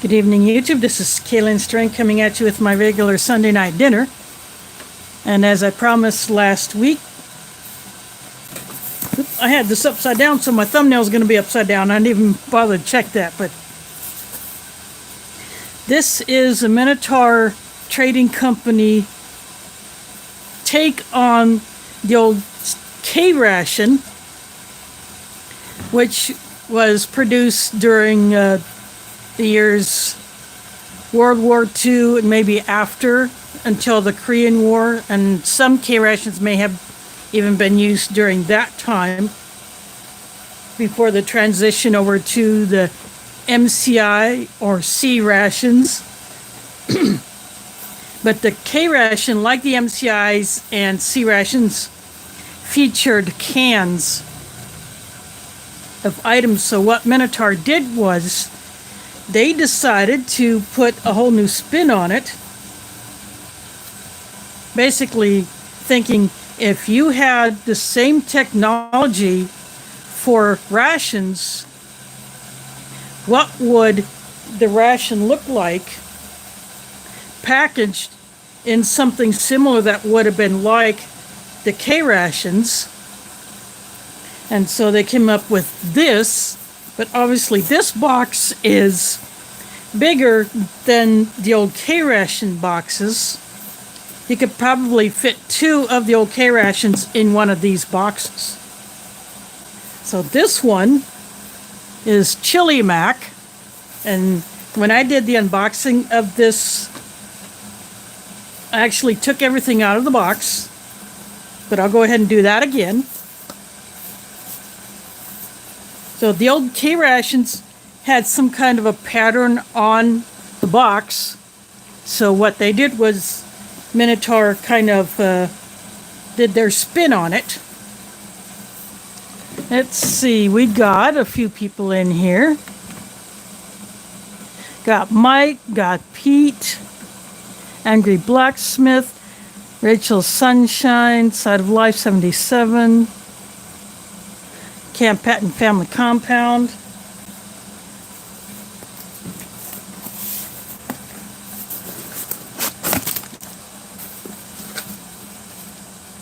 Good evening, YouTube. This is Kaylin Strang coming at you with my regular Sunday night dinner. And as I promised last week, I had this upside down, so my thumbnail is going to be upside down. I didn't even bother to check that, but this is a Minotaur Trading Company take on the old Ration, which was produced during the years World War II and maybe after, until the Korean War, and some K-rations may have even been used during that time before the transition over to the MCI or C rations. But the K ration, like the MCIs and C rations, featured cans of items. So what Minotaur did was they decided to put a whole new spin on it, basically thinking if you had the same technology for rations, what would the ration look like packaged in something similar that would have been like the K rations. And so they came up with this, but obviously this box is bigger than the old K ration boxes. You could probably fit 2 of the old K rations in one of these boxes. So this one is Chili Mac, and when I did the unboxing of this, I actually took everything out of the box, but I'll go ahead and do that again. So the old K rations had some kind of a pattern on the box. So what they did was Minotaur kind of did their spin on it. Let's see, we got a few people in here. Got Mike, got Pete, Angry Blacksmith, Rachel Sunshine, Side of Life 77, Camp Patton Family Compound.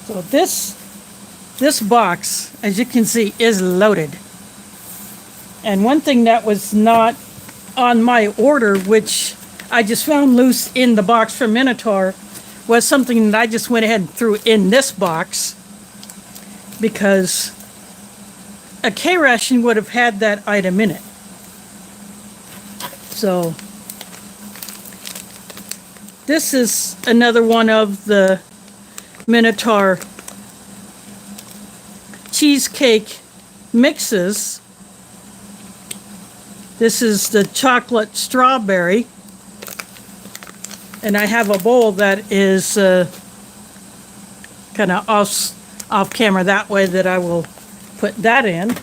So this box, as you can see, is loaded. And one thing that was not on my order, which I just found loose in the box from Minotaur, was something that I just went ahead and threw in this box, because a K ration would have had that item in it. So this is another one of the Minotaur Cheesecake mixes. This is the chocolate strawberry, and I have a bowl that is kind of off camera that way, that I will put that in.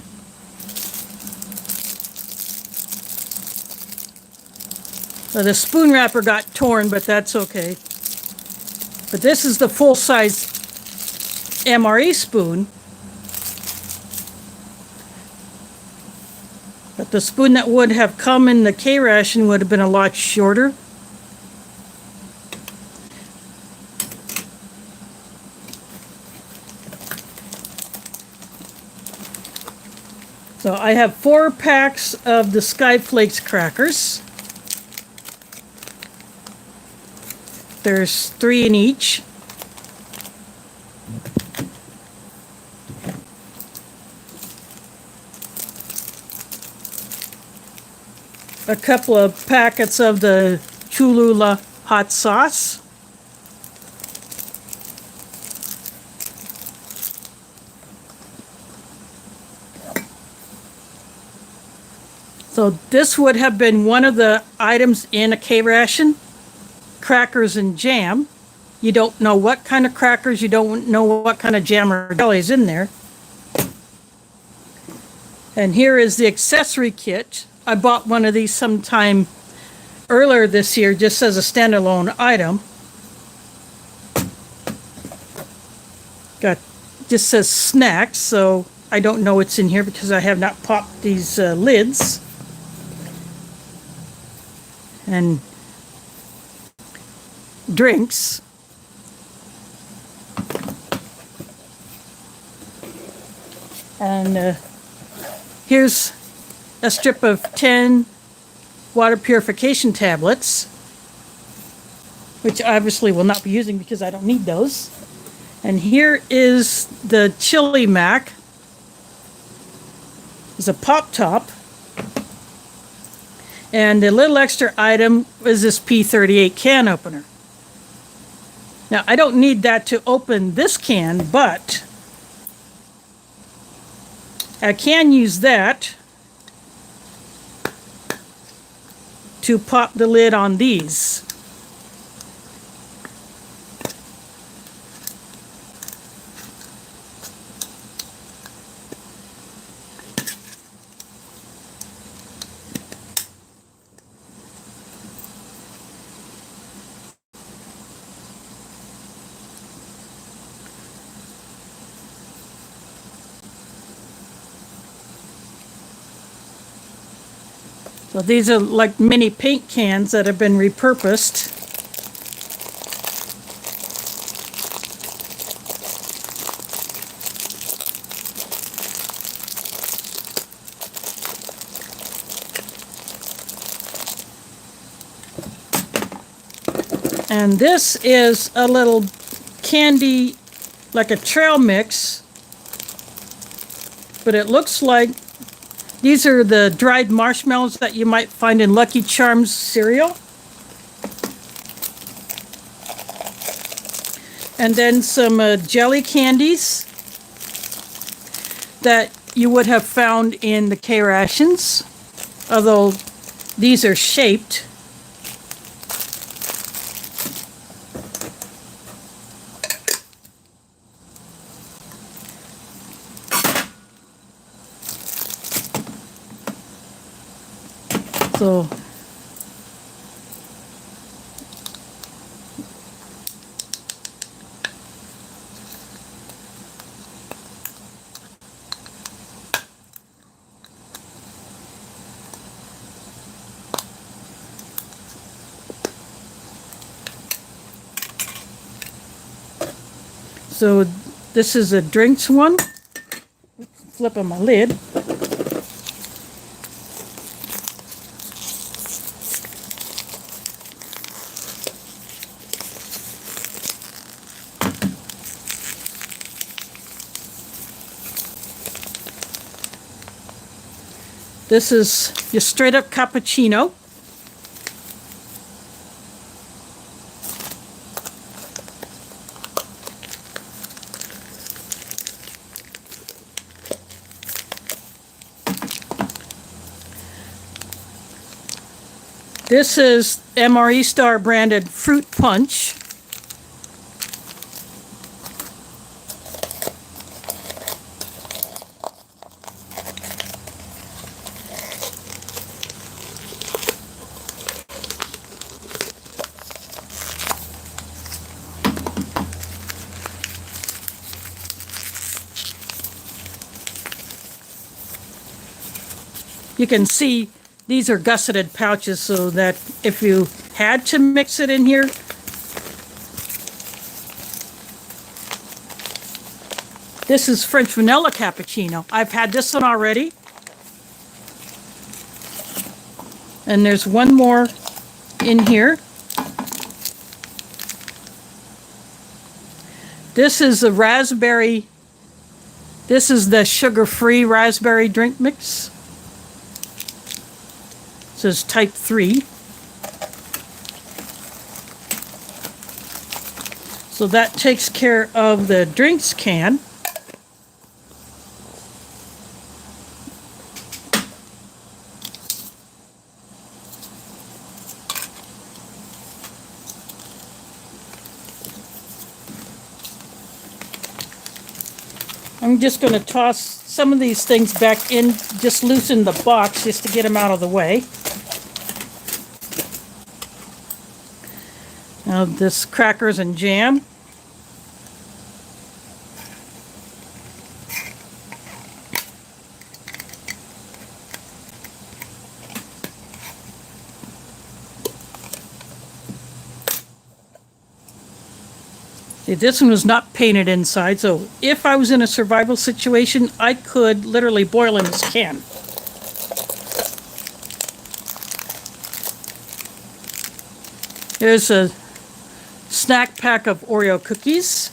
So the spoon wrapper got torn, but that's okay. But this is the full-size MRE spoon. But the spoon that would have come in the K ration would have been a lot shorter. So I have 4 packs of the Sky Flakes crackers. There's 3 in each. A couple of packets of the Cholula hot sauce. So this would have been one of the items in a K ration. Crackers and jam. You don't know what kind of crackers, you don't know what kind of jam or jelly is in there. And here is the accessory kit. I bought one of these sometime earlier this year just as a standalone item. Just says snacks, so I don't know what's in here because I have not popped these lids. and drinks. And here's a strip of 10 water purification tablets, which I obviously will not be using because I don't need those. And here is the chili mac. It's a pop top. And the little extra item is this P38 can opener. Now, I don't need that to open this can, but I can use that to pop the lid on these. So these are like mini paint cans that have been repurposed. And this is a little candy, like a trail mix, but it looks like these are the dried marshmallows that you might find in Lucky Charms cereal. And then some jelly candies that you would have found in the K-Rations, although these are shaped. So this is a drinks one. Flip on my lid. This is your straight up cappuccino. This is MRE Star branded fruit punch. You can see these are gusseted pouches so that if you had to mix it in here, this is French vanilla cappuccino. I've had this one already. And there's one more in here. This is a raspberry, this is the sugar-free raspberry drink mix. It says type 3. So that takes care of the drinks can. I'm just going to toss some of these things back in, just loosen the box just to get them out of the way. Now this crackers and jam. See, this one was not painted inside, so if I was in a survival situation, I could literally boil in this can. Here's a snack pack of Oreo cookies.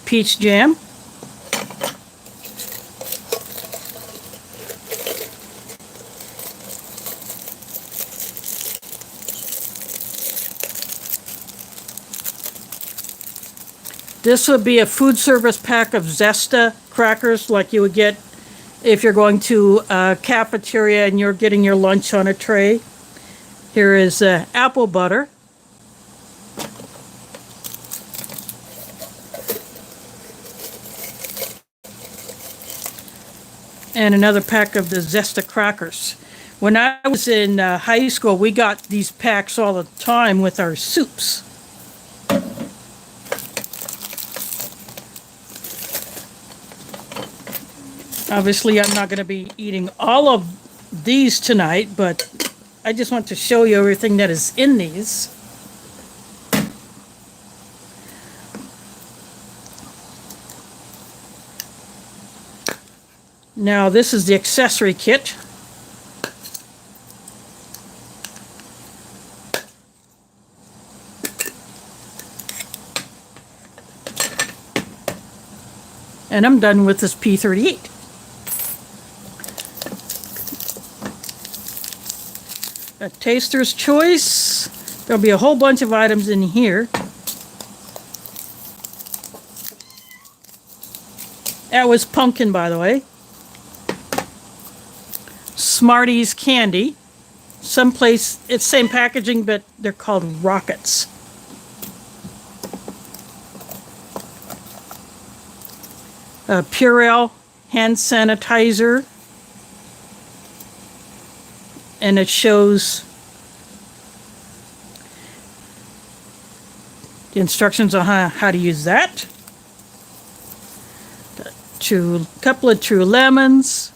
Peach jam. This would be a food service pack of Zesta crackers like you would get if you're going to a cafeteria and you're getting your lunch on a tray. Here is apple butter. And another pack of the Zesta crackers. When I was in high school, we got these packs all the time with our soups. Obviously, I'm not going to be eating all of these tonight, but I just want to show you everything that is in these. Now, this is the accessory kit. And I'm done with this P38. A taster's choice. There'll be a whole bunch of items in here. That was pumpkin, by the way. Smarties candy. Someplace, it's same packaging, but they're called rockets. Purell hand sanitizer. And it shows the instructions on how to use that. Couple of True Lemons.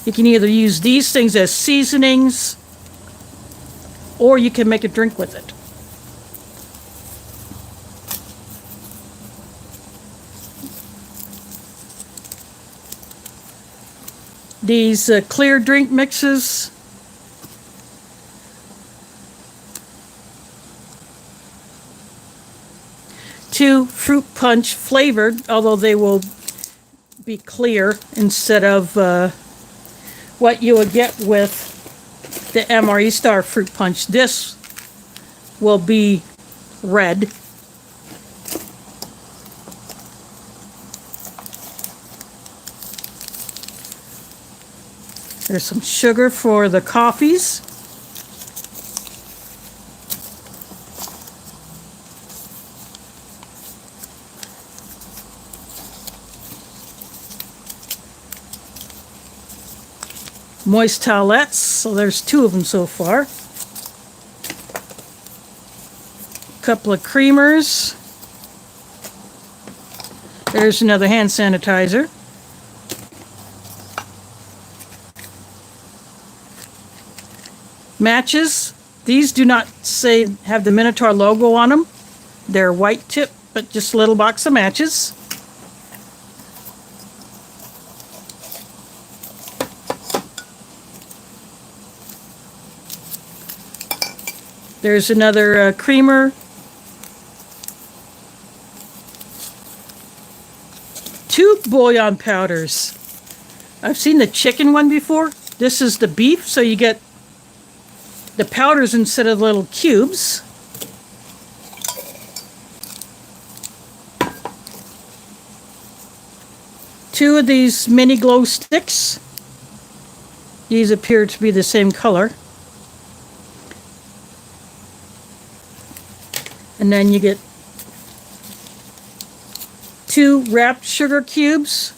You can either use these things as seasonings, or you can make a drink with it. These clear drink mixes. Two fruit punch flavored, although they will be clear instead of what you would get with the MRE Star fruit punch. This will be red. There's some sugar for the coffees. Moist towelettes, so there's 2 of them so far. Couple of creamers. There's another hand sanitizer. Matches. These do not have the Minotaur logo on them. They're white tip, but just a little box of matches. There's another creamer. 2 bouillon powders. I've seen the chicken one before. This is the beef, so you get the powders instead of little cubes. Two of these mini glow sticks. These appear to be the same color. And then you get 2 wrapped sugar cubes.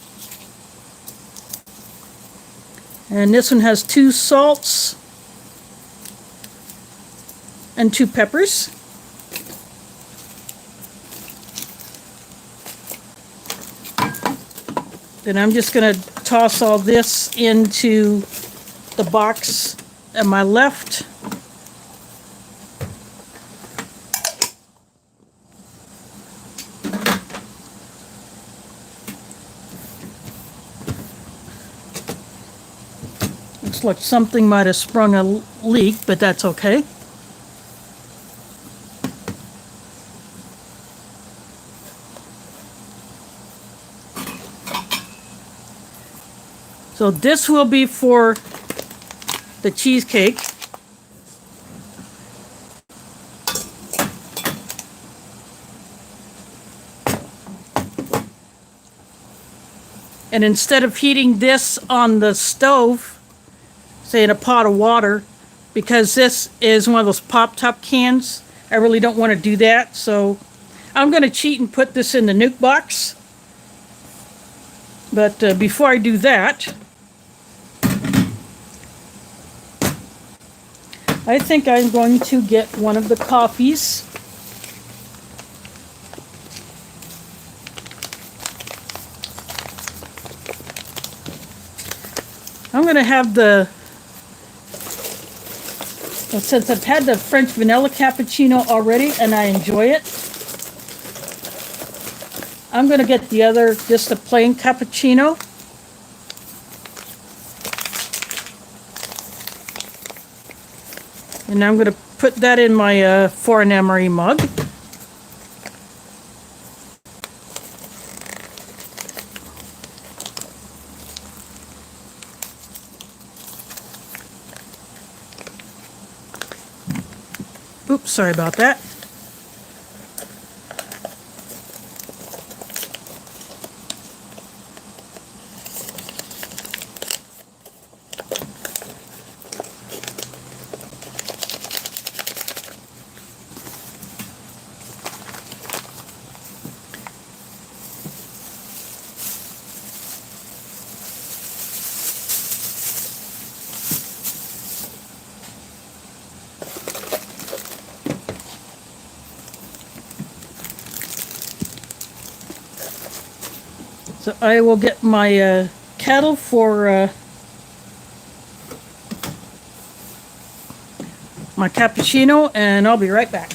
And this one has 2 salts and 2 peppers. Then I'm just going to toss all this into the box and my left. Looks like something might have sprung a leak, but that's okay. So this will be for the cheesecake. And instead of heating this on the stove, say in a pot of water, because this is one of those pop-top cans, I really don't want to do that. So I'm going to cheat and put this in the nuke box. But before I do that, I think I'm going to get one of the coffees. I'm going to have since I've had the French vanilla cappuccino already and I enjoy it, I'm going to get the other, just a plain cappuccino. And I'm going to put that in my foreign emery mug. Oops, sorry about that. So I will get my kettle for my cappuccino, and I'll be right back.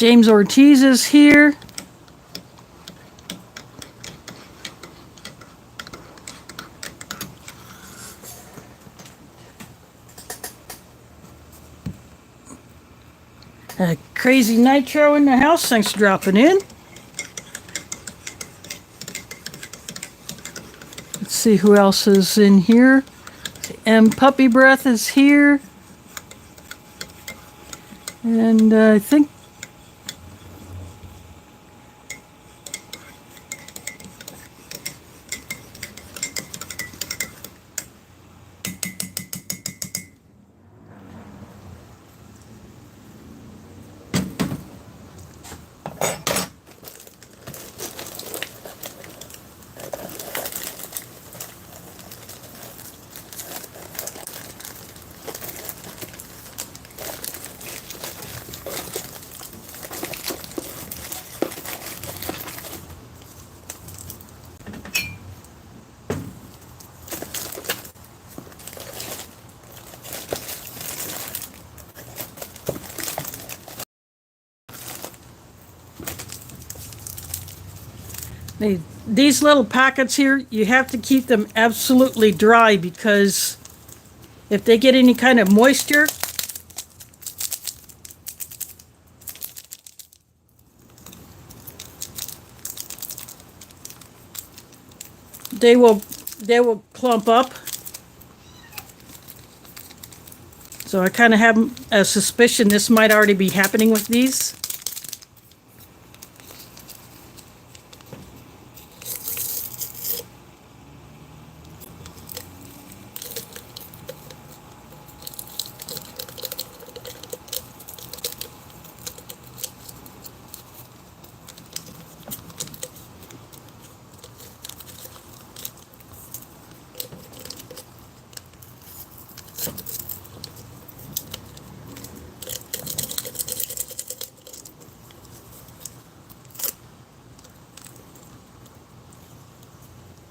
James Ortiz is here. Crazy Nitro in the house. Thanks for dropping in. Let's see who else is in here. M Puppy Breath is here. And I think these little packets here, you have to keep them absolutely dry, because if they get any kind of moisture, they will clump up. So I kind of have a suspicion this might already be happening with these.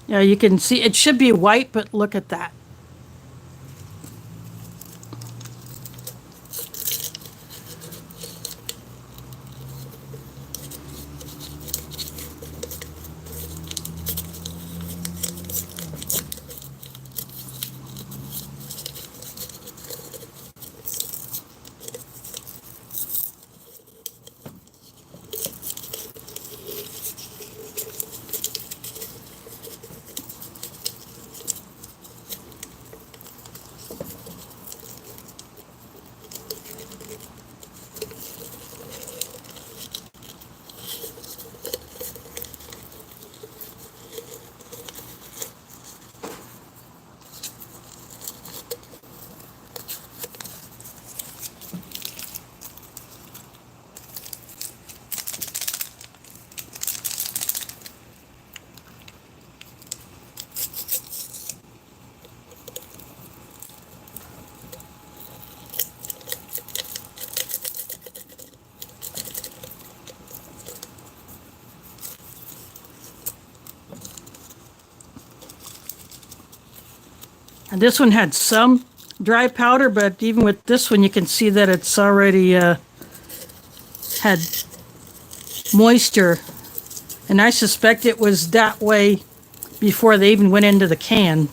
Yeah, you can see it should be white, but look at that. And this one had some dry powder, but even with this one, you can see that it's already had moisture. And I suspect it was that way before they even went into the can.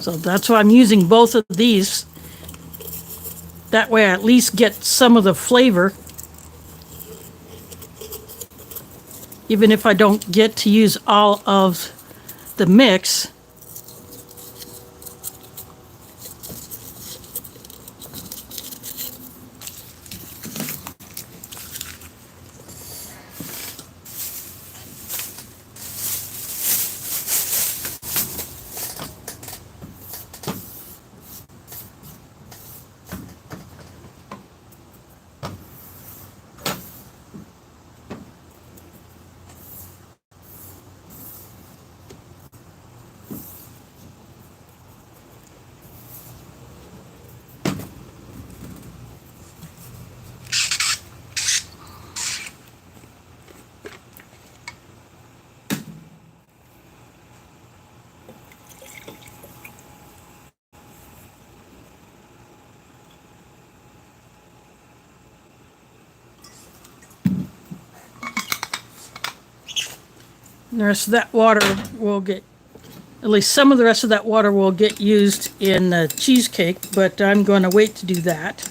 So that's why I'm using both of these. That way I at least get some of the flavor. Even if I don't get to use all of the mix. The rest of that water will get, at least some of the rest of that water will get used in the cheesecake, but I'm going to wait to do that.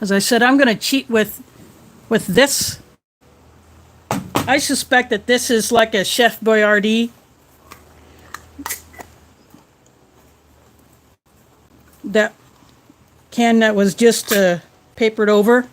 As I said, I'm going to cheat with this. I suspect that this is like a Chef Boyardee. That can that was just papered over.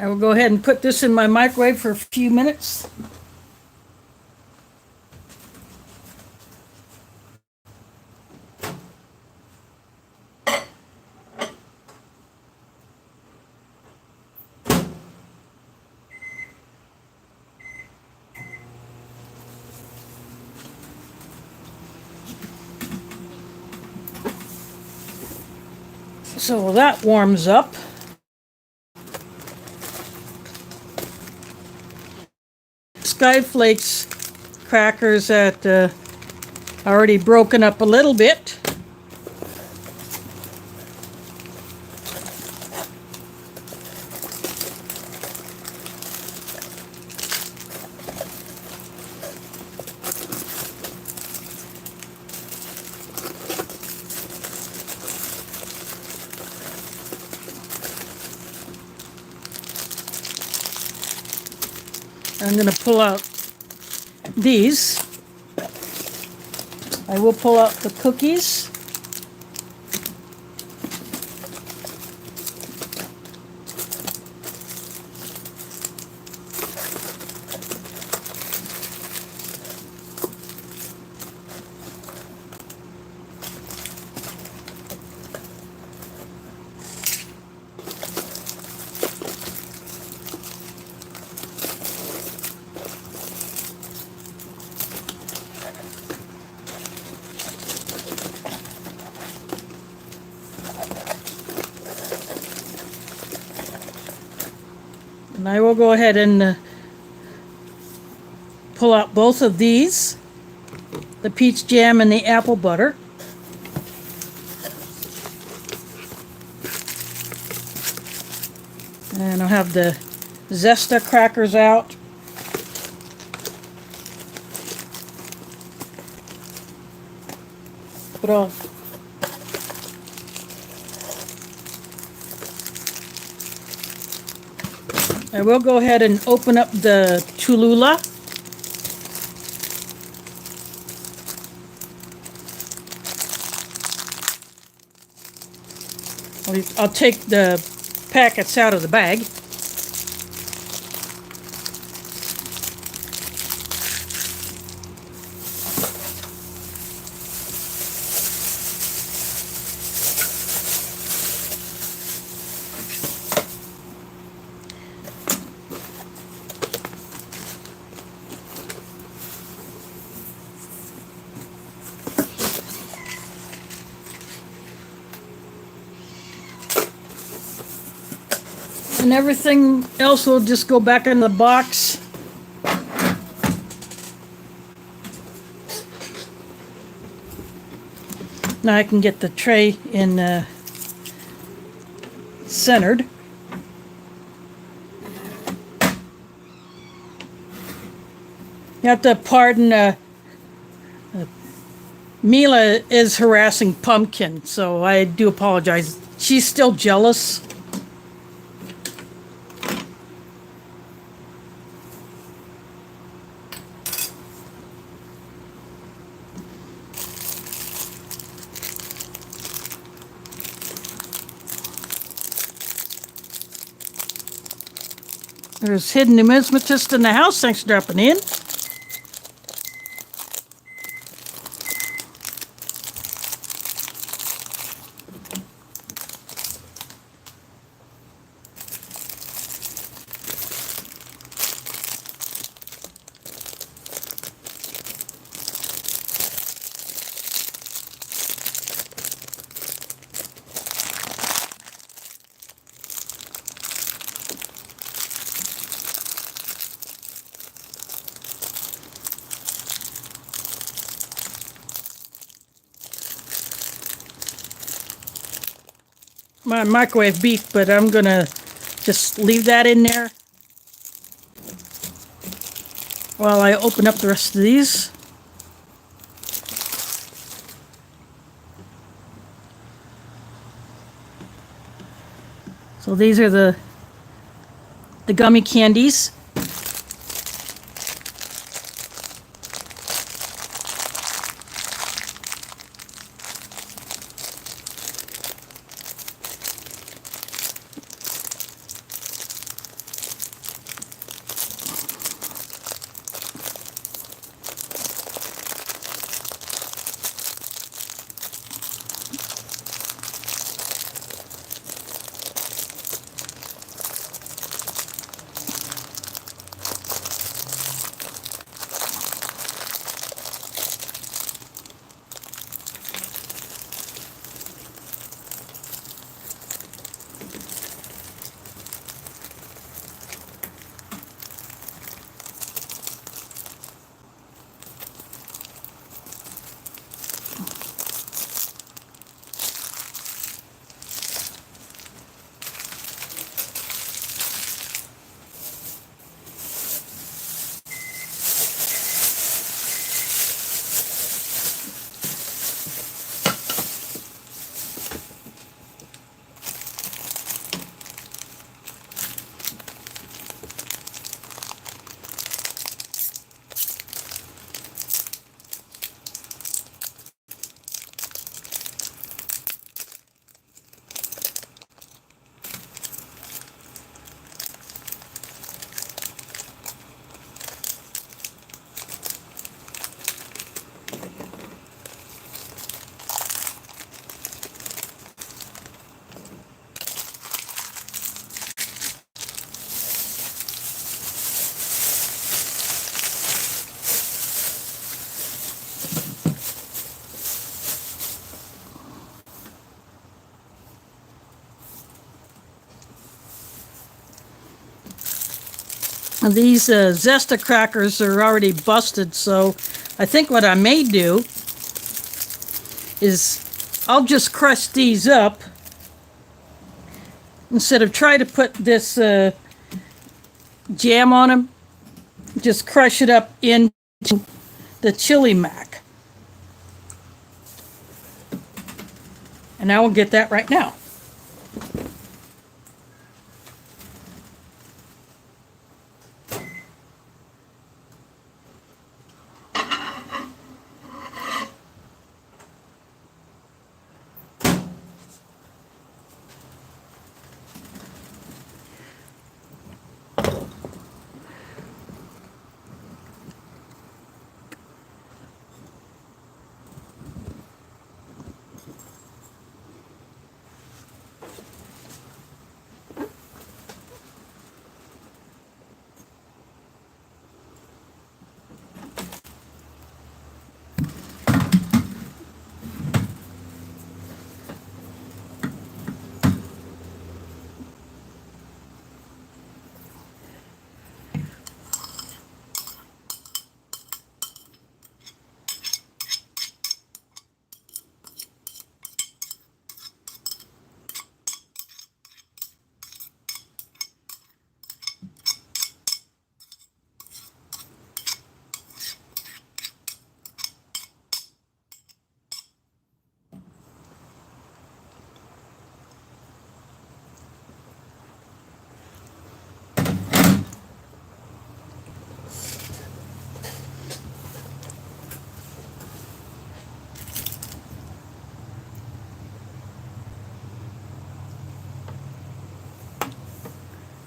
I will go ahead and put this in my microwave for a few minutes. So while that warms up, Skyflakes crackers that already broken up a little bit. I'm going to pull out these. I will pull out the cookies. And I will go ahead and pull out both of these, the peach jam and the apple butter. And I'll have the Zesta crackers out. But I will go ahead and open up the Cholula. I'll take the packets out of the bag. And everything else will just go back in the box. Now I can get the tray in centered. You have to pardon, Mila is harassing Pumpkin, so I do apologize. She's still jealous. There's Hidden Numismatist in the house. Thanks for dropping in. My microwave beef, but I'm gonna just leave that in there while I open up the rest of these. So these are the gummy candies. These Zesta crackers are already busted, so I think what I may do is I'll just crush these up instead of try to put this jam on them. Just crush it up into the chili mac. And I will get that right now.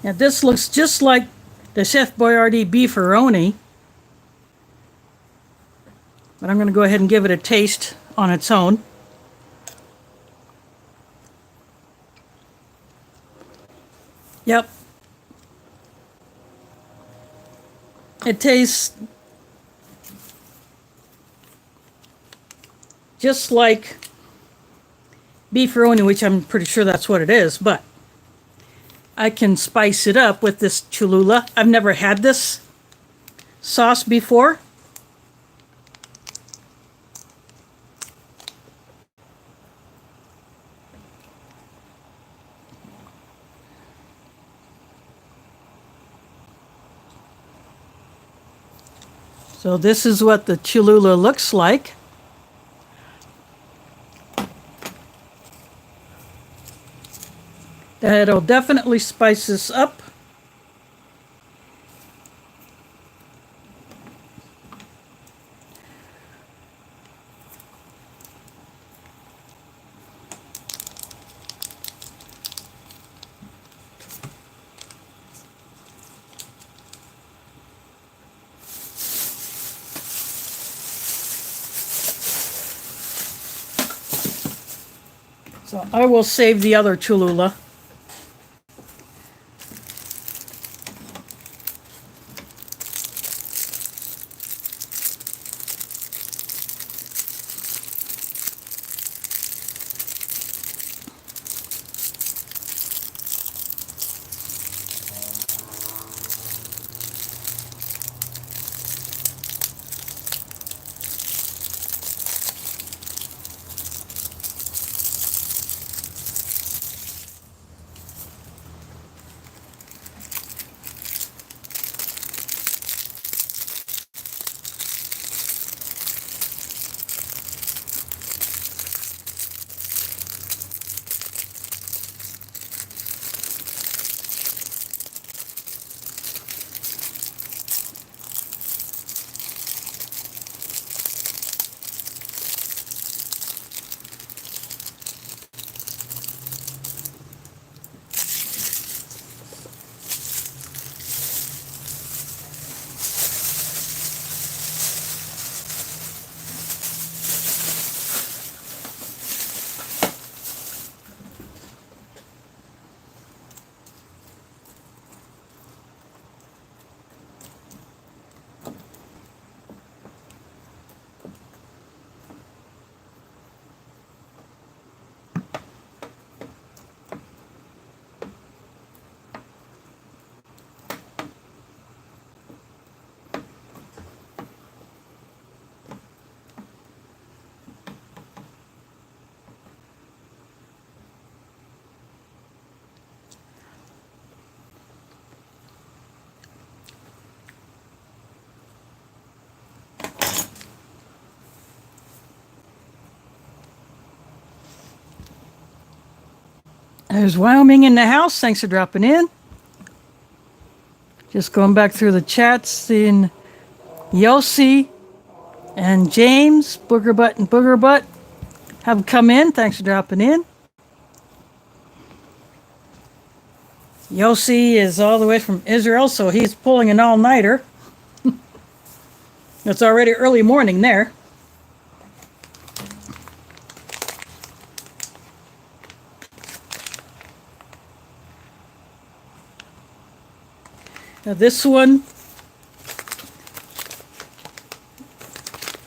Now this looks just like the Chef Boyardee beefaroni, but I'm going to go ahead and give it a taste on its own. Yep. It tastes just like beefaroni, which I'm pretty sure that's what it is, but I can spice it up with this Cholula. I've never had this sauce before. So this is what the Cholula looks like. It'll definitely spice this up. So I will save the other Cholula. There's Wyoming in the house. Thanks for dropping in. Just going back through the chats, seeing Yossi and James, Booger Butt and Booger Butt have come in. Thanks for dropping in. Yossi is all the way from Israel, so he's pulling an all-nighter. It's already early morning there. Now this one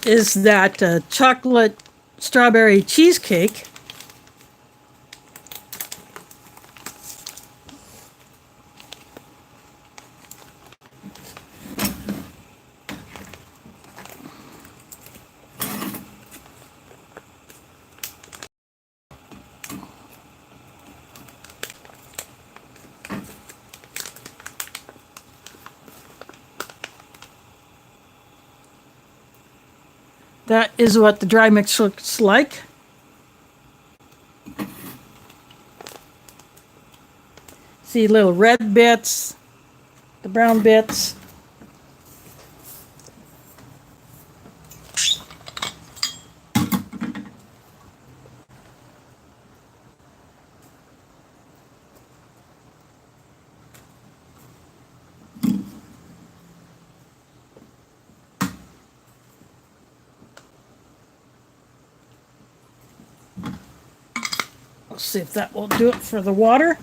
is that chocolate strawberry cheesecake. That is what the dry mix looks like. See little red bits, the brown bits. Let's see if that will do it for the water.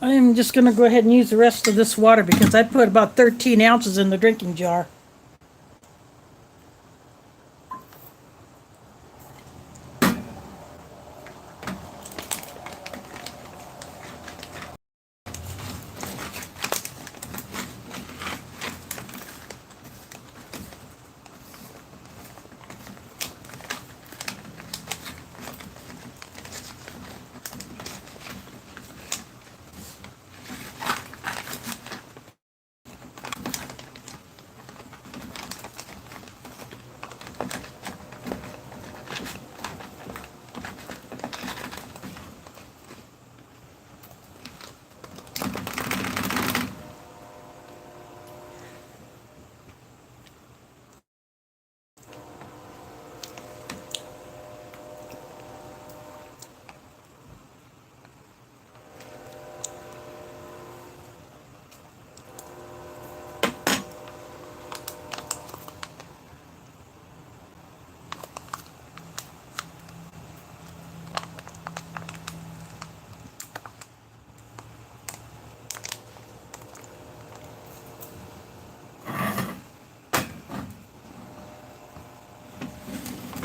I am just going to go ahead and use the rest of this water because I put about 13 ounces in the drinking jar.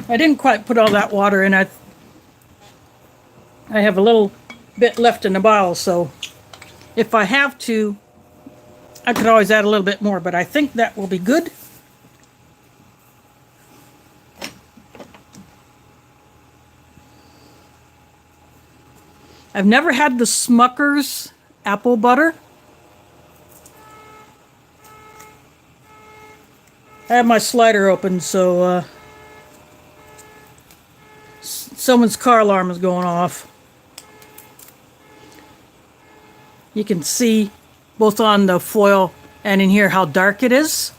I didn't quite put all that water in. I have a little bit left in the bottle, so if I have to, I could always add a little bit more, but I think that will be good. I've never had the Smucker's apple butter. I have my slider open, so someone's car alarm is going off. You can see both on the foil and in here how dark it is.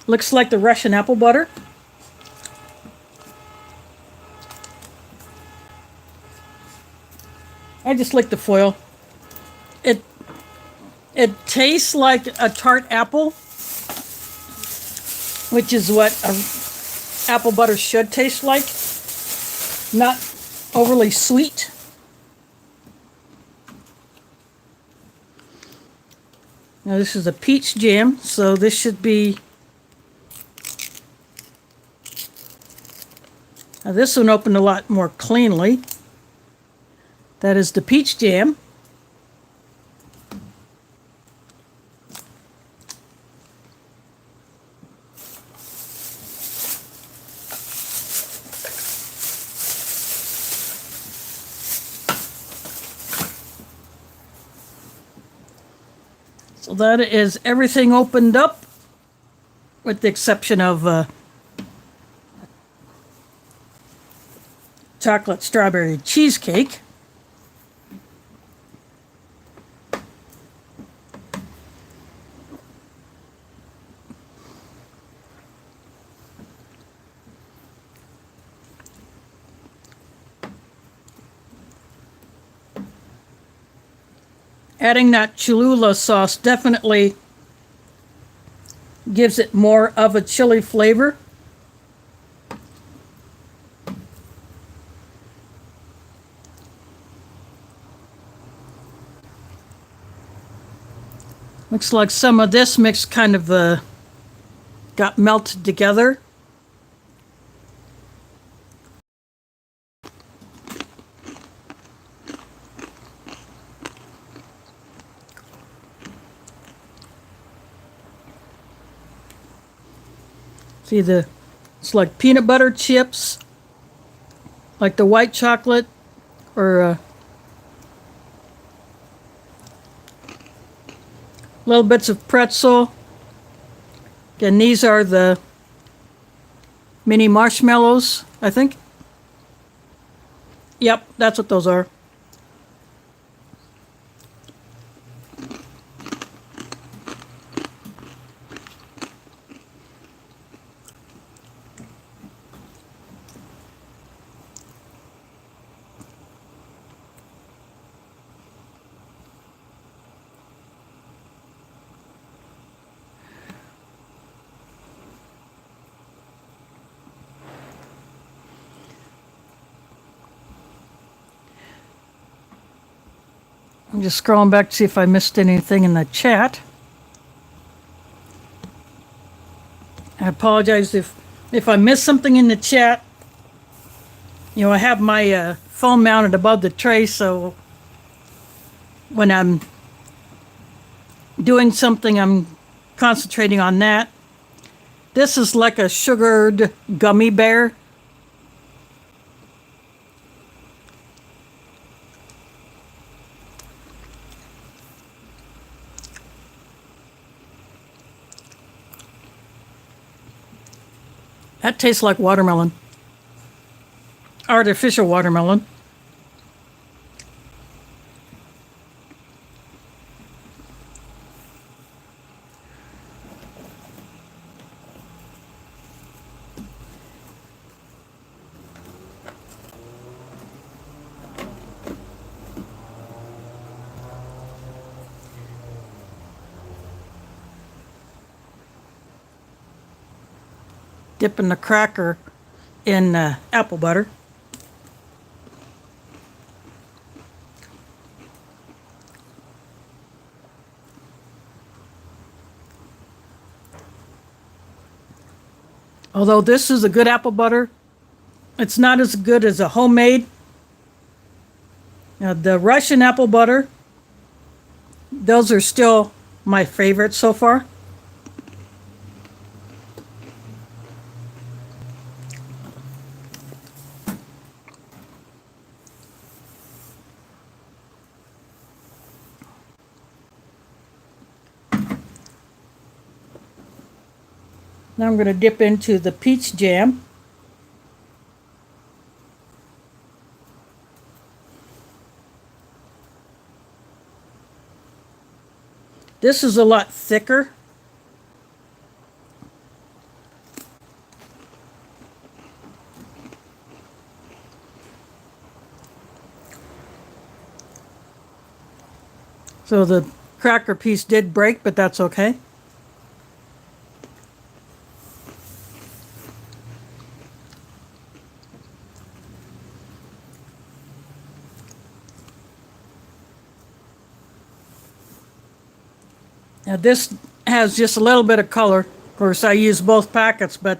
Looks like the Russian apple butter. I just like the foil. It tastes like a tart apple, which is what apple butter should taste like. Not overly sweet. Now this is a peach jam, so this should be... Now this one opened a lot more cleanly. That is the peach jam. So that is everything opened up, with the exception of chocolate strawberry cheesecake. Adding that Cholula sauce definitely gives it more of a chili flavor. Looks like some of this mix kind of got melted together. See, it's like peanut butter chips, like the white chocolate, or little bits of pretzel. Again, these are the mini marshmallows, I think. Yep, that's what those are. I'm just scrolling back to see if I missed anything in the chat. I apologize if I missed something in the chat. You know, I have my phone mounted above the tray, so when I'm doing something, I'm concentrating on that. This is like a sugared gummy bear. That tastes like watermelon. Artificial watermelon. Dipping the cracker in apple butter. Although this is a good apple butter, it's not as good as a homemade. Now, the Russian apple butter, those are still my favorite so far. Now I'm going to dip into the peach jam. This is a lot thicker. So the cracker piece did break, but that's okay. Now this has just a little bit of color. Of course, I use both packets, but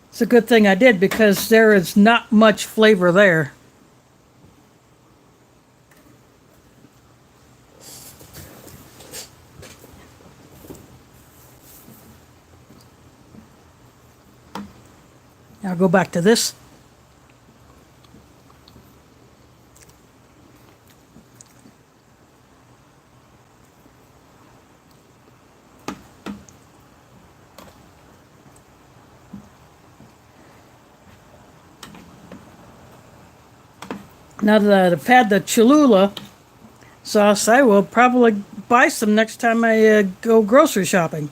it's a good thing I did because there is not much flavor there. Now go back to this. Now that I've had the Cholula sauce, I will probably buy some next time I go grocery shopping.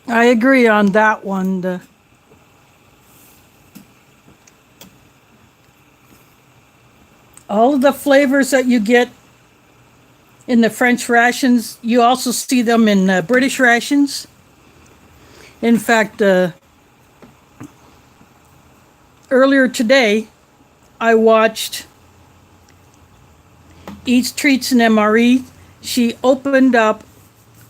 I agree on that one. All of the flavors that you get in the French rations, you also see them in British rations. In fact, earlier today, I watched Eats Treats and MRE. She opened up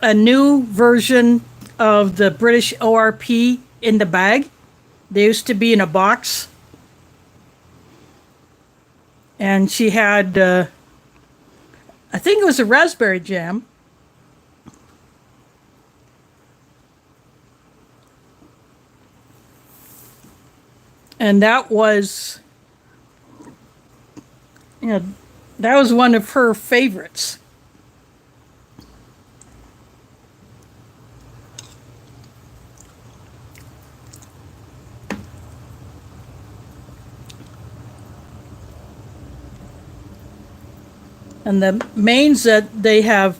a new version of the British ORP in the bag. They used to be in a box. And she had, I think it was a raspberry jam. And that was, that was one of her favorites. And the mains that they have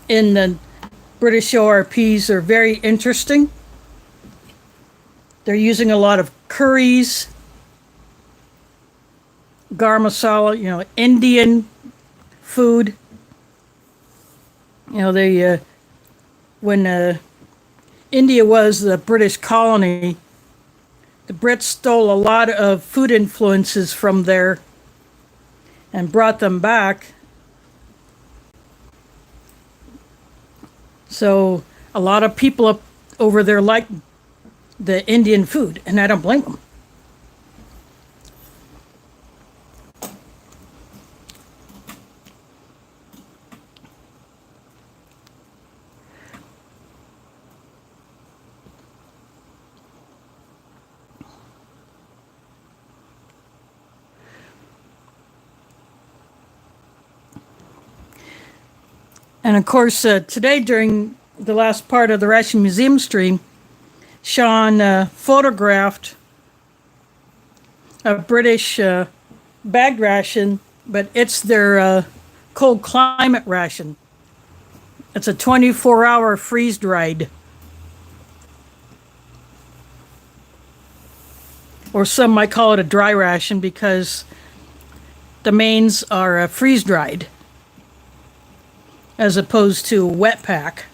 in the British ORPs are very interesting. They're using a lot of curries, garam masala, Indian food. They when India was the British colony, the Brits stole a lot of food influences from there and brought them back. So a lot of people up over there like the Indian food, and I don't blame them. And of course, today during the last part of the Ration Museum stream, Sean photographed a British bagged ration, but it's their cold climate ration. It's a 24-hour freeze-dried. Or some might call it a dry ration because the mains are freeze-dried as opposed to wet pack.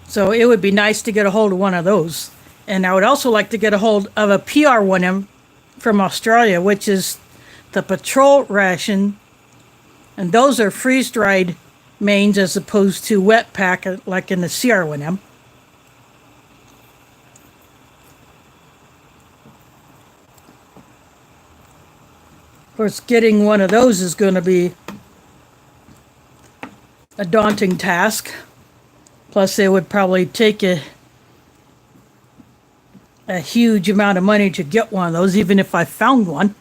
So it would be nice to get a hold of one of those. And I would also like to get a hold of a PR1M from Australia, which is the patrol ration. And those are freeze-dried mains as opposed to wet pack like in the CR1M. Of course, getting one of those is going to be a daunting task. Plus, it would probably take a huge amount of money to get one of those, even if I found one.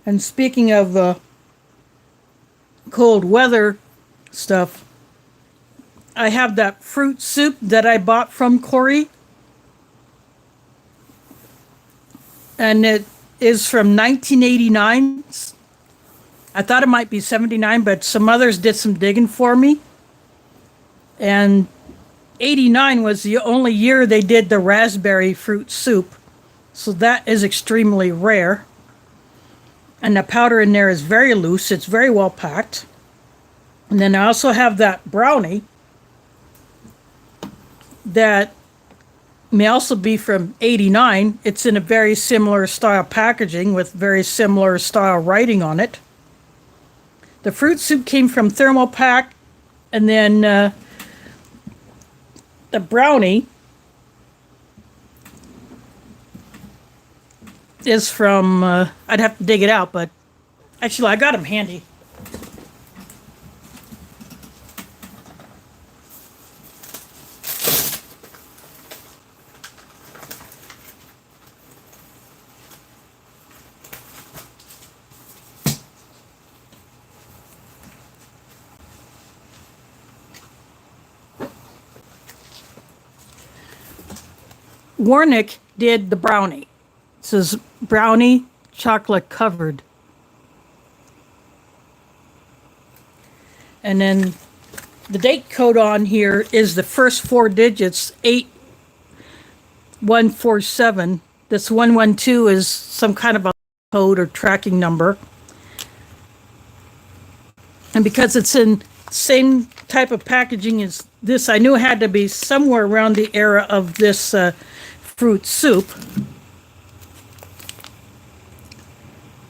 And speaking of cold weather stuff, I have that fruit soup that I bought from Corey. And it is from 1989. I thought it might be 79, but some others did some digging for me. And 89 was the only year they did the raspberry fruit soup. So that is extremely rare. And the powder in there is very loose. It's very well packed. And then I also have that brownie that may also be from 89. It's in a very similar style packaging with very similar style writing on it. The fruit soup came from Thermal Pack, and then the brownie is from, I'd have to dig it out, but actually I got them handy. Warnick did the brownie. It says brownie chocolate covered. And then the date code on here is the first four digits, 8147. This 112 is some kind of a code or tracking number. And because it's in same type of packaging as this, I knew it had to be somewhere around the era of this fruit soup.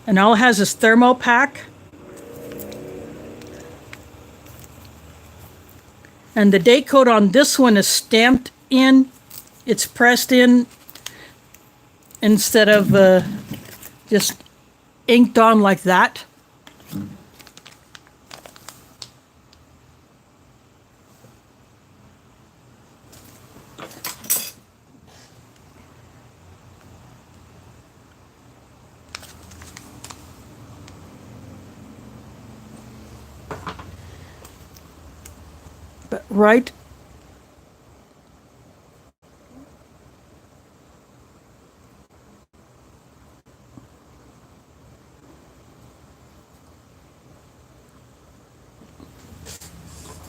And all it has is Thermo Pack. And the date code on this one is stamped in. It's pressed in instead of just inked on like that. But right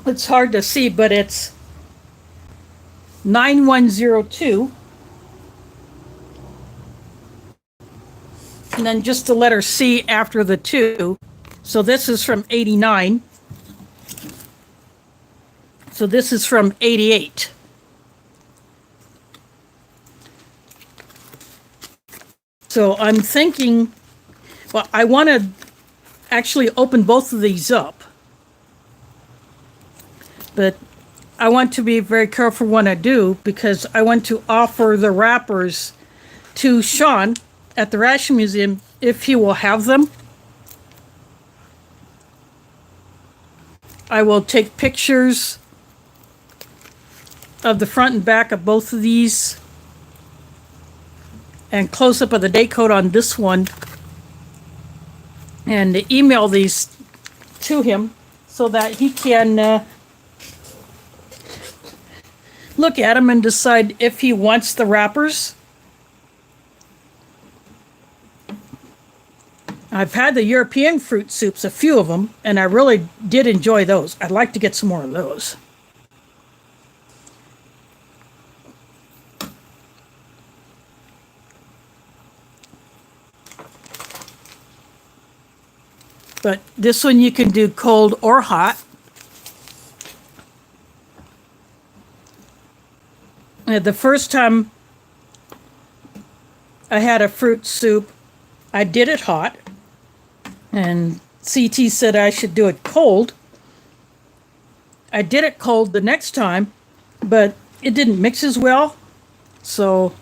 it's hard to see, but it's 9102. And then just the letter C after the 2. So this is from 89. So this is from 88. So I'm thinking, well, I want to actually open both of these up. But I want to be very careful when I do, because I want to offer the wrappers to Sean at the Ration Museum if he will have them. I will take pictures of the front and back of both of these and close up of the date code on this one and email these to him so that he can look at them and decide if he wants the wrappers. I've had the European fruit soups, a few of them, and I really did enjoy those. I'd like to get some more of those. But this one you can do cold or hot. The first time I had a fruit soup, I did it hot. And CT said I should do it cold. I did it cold the next time, but it didn't mix as well. So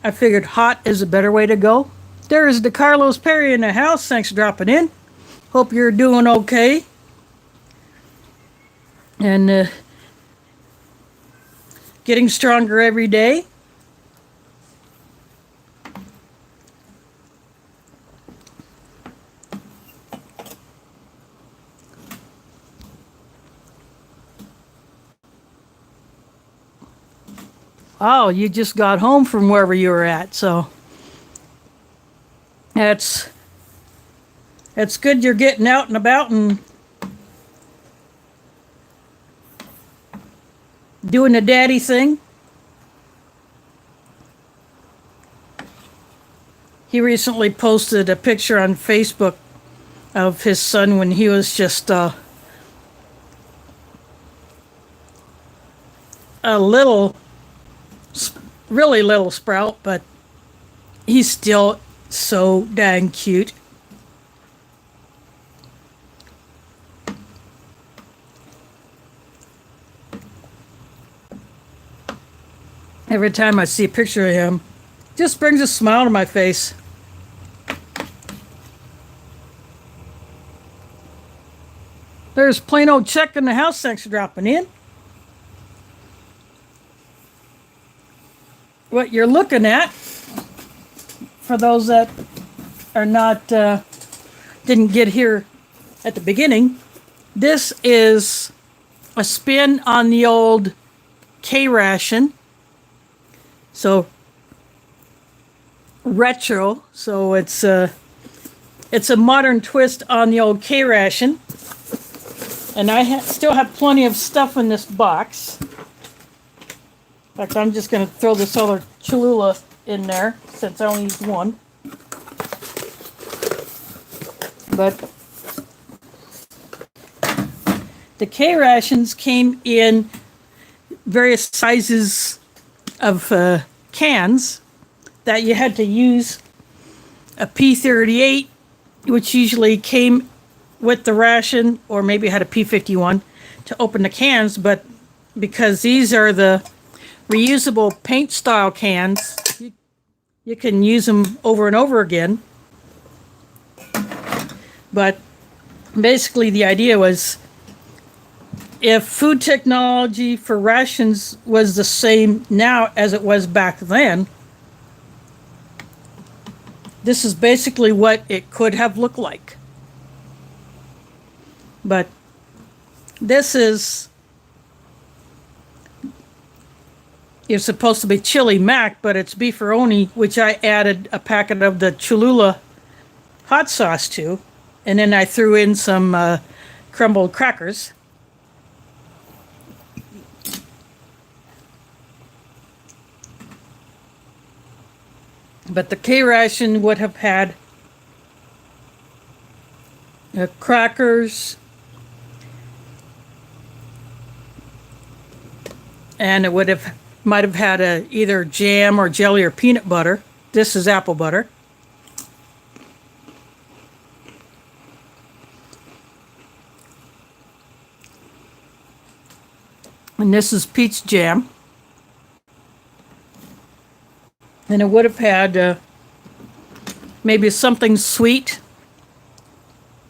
I figured hot is a better way to go. There is DeCarlos Perry in the house. Thanks for dropping in. Hope you're doing okay. And getting stronger every day. Oh, you just got home from wherever you were at, so it's good you're getting out and about and doing the daddy thing. He recently posted a picture on Facebook of his son when he was just a little, really little sprout, but he's still so dang cute. Every time I see a picture of him, just brings a smile to my face. There's plain old Chuck in the house. Thanks for dropping in. What you're looking at, for those that are not, didn't get here at the beginning, this is a spin on the old Ration. So retro, so it's a modern twist on the old Ration. And I still have plenty of stuff in this box. In fact, I'm just going to throw this other Cholula in there since I only used one. But the Rations came in various sizes of cans that you had to use a P38, which usually came with the ration, or maybe had a P51 to open the cans, but because these are the reusable paint style cans, you can use them over and over again. But basically the idea was, if food technology for rations was the same now as it was back then, this is basically what it could have looked like. But this is, it's supposed to be chili mac, but it's beefaroni, which I added a packet of the Cholula hot sauce to, and then I threw in some crumbled crackers. But the Ration would have had crackers, and it might have had either jam or jelly or peanut butter. This is apple butter. And this is peach jam. And it would have had maybe something sweet,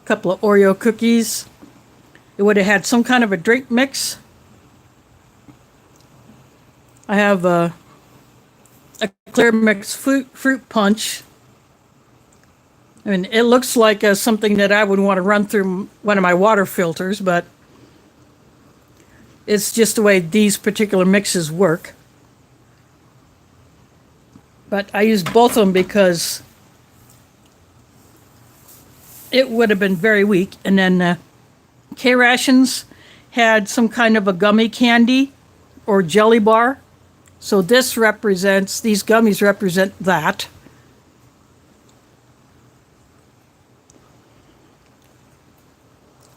a couple of Oreo cookies. It would have had some kind of a drink mix. I have a clear mix fruit punch. I mean, it looks like something that I would want to run through one of my water filters, but it's just the way these particular mixes work. But I used both of them because it would have been very weak. And then Rations had some kind of a gummy candy or jelly bar. So these gummies represent that.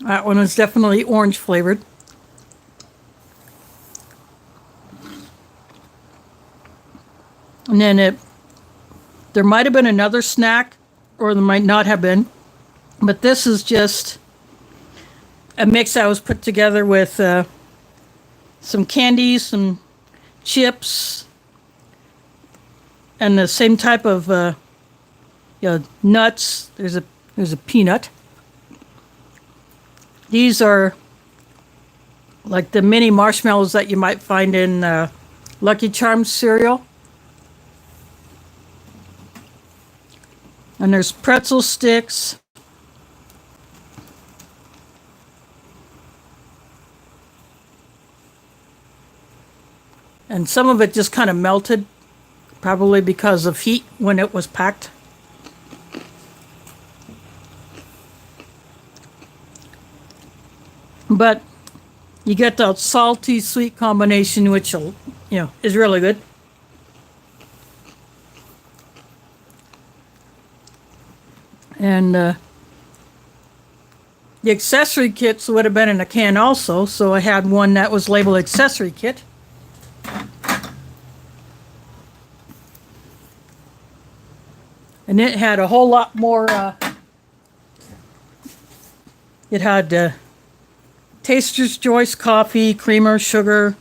That one is definitely orange flavored. And then there might have been another snack, or there might not have been. But this is just a mix I was put together with some candies, some chips, and the same type of nuts. There's a peanut. These are like the mini marshmallows that you might find in Lucky Charms cereal. And there's pretzel sticks. And some of it just kind of melted, probably because of heat when it was packed. But you get that salty sweet combination, which is really good. And the accessory kits would have been in a can also, so I had one that was labeled Accessory Kit. And it had a whole lot more, it had Taster's Choice coffee, creamer, sugar,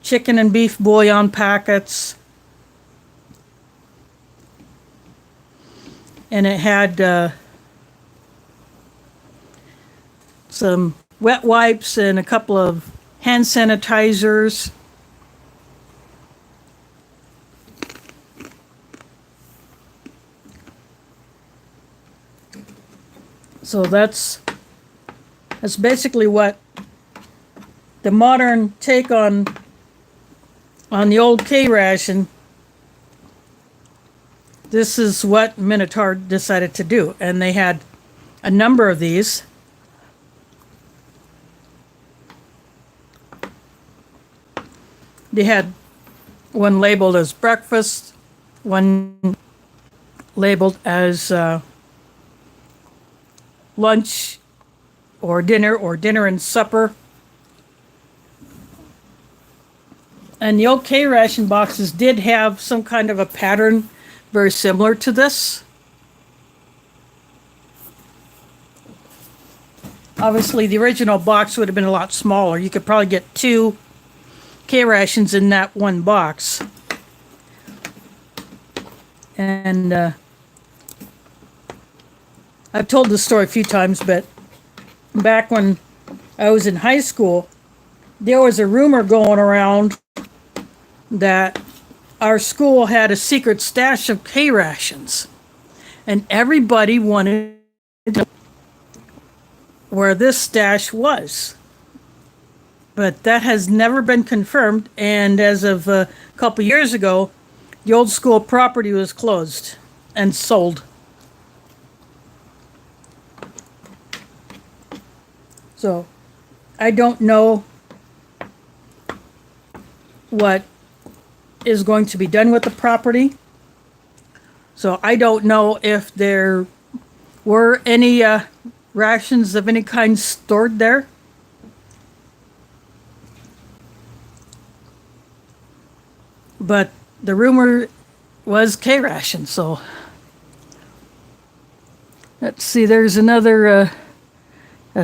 chicken and beef bouillon packets. And it had some wet wipes and a couple of hand sanitizers. So that's basically what the modern take on the old K ration. This is what Minotaur decided to do, and they had a number of these. They had one labeled as breakfast, one labeled as lunch or dinner and supper. And the old K ration boxes did have some kind of a pattern very similar to this. Obviously, the original box would have been a lot smaller. You could probably get 2 K rations in that one box. And I've told this story a few times, but back when I was in high school, there was a rumor going around that our school had a secret stash of K rations, and everybody wanted to know where this stash was. But that has never been confirmed, and as of a couple years ago, the old school property was closed and sold. So I don't know what is going to be done with the property. So I don't know if there were any rations of any kind stored there. But the rumor was K ration, so let's see, there's another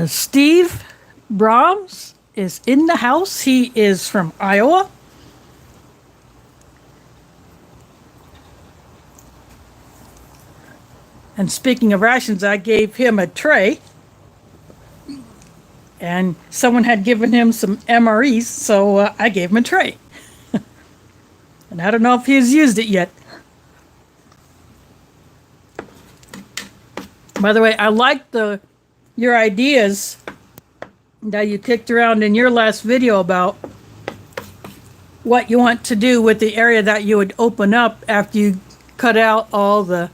Steve Brahms is in the house. He is from Iowa. And speaking of rations, I gave him a tray. And someone had given him some MREs, so I gave him a tray. And I don't know if he's used it yet. By the way, I liked your ideas that you kicked around in your last video about what you want to do with the area that you would open up after you cut out all the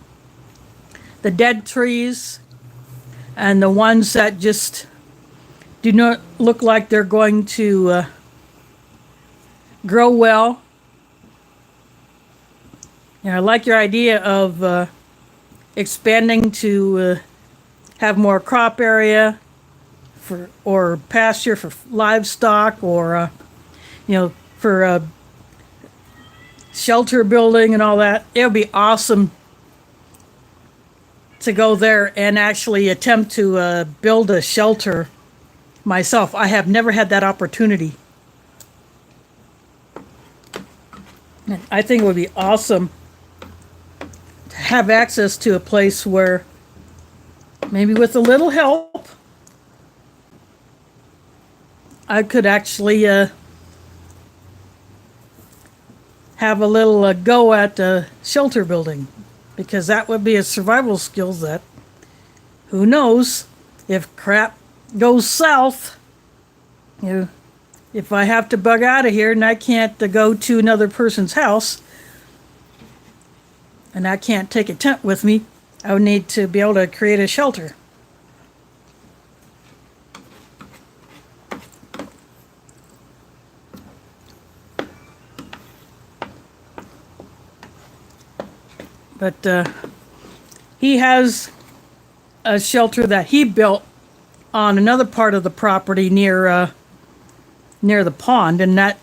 dead trees and the ones that just do not look like they're going to grow well. And I like your idea of expanding to have more crop area or pasture for livestock, or for shelter building and all that. It would be awesome to go there and actually attempt to build a shelter myself. I have never had that opportunity. And I think it would be awesome to have access to a place where maybe with a little help I could actually have a little go at shelter building, because that would be a survival skill that, who knows, if crap goes south, if I have to bug out of here and I can't go to another person's house and I can't take a tent with me, I would need to be able to create a shelter. But he has a shelter that he built on another part of the property near the pond, and that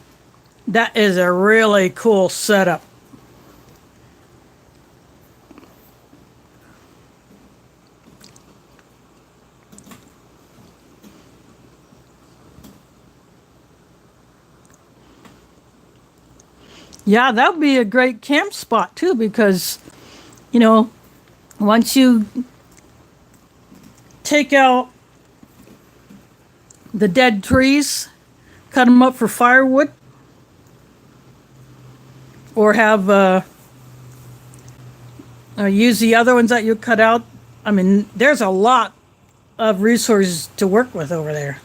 is a really cool setup. Yeah, that would be a great camp spot too, because, you know, once you take out the dead trees, cut them up for firewood, or have or use the other ones that you cut out. I mean, there's a lot of resources to work with over there.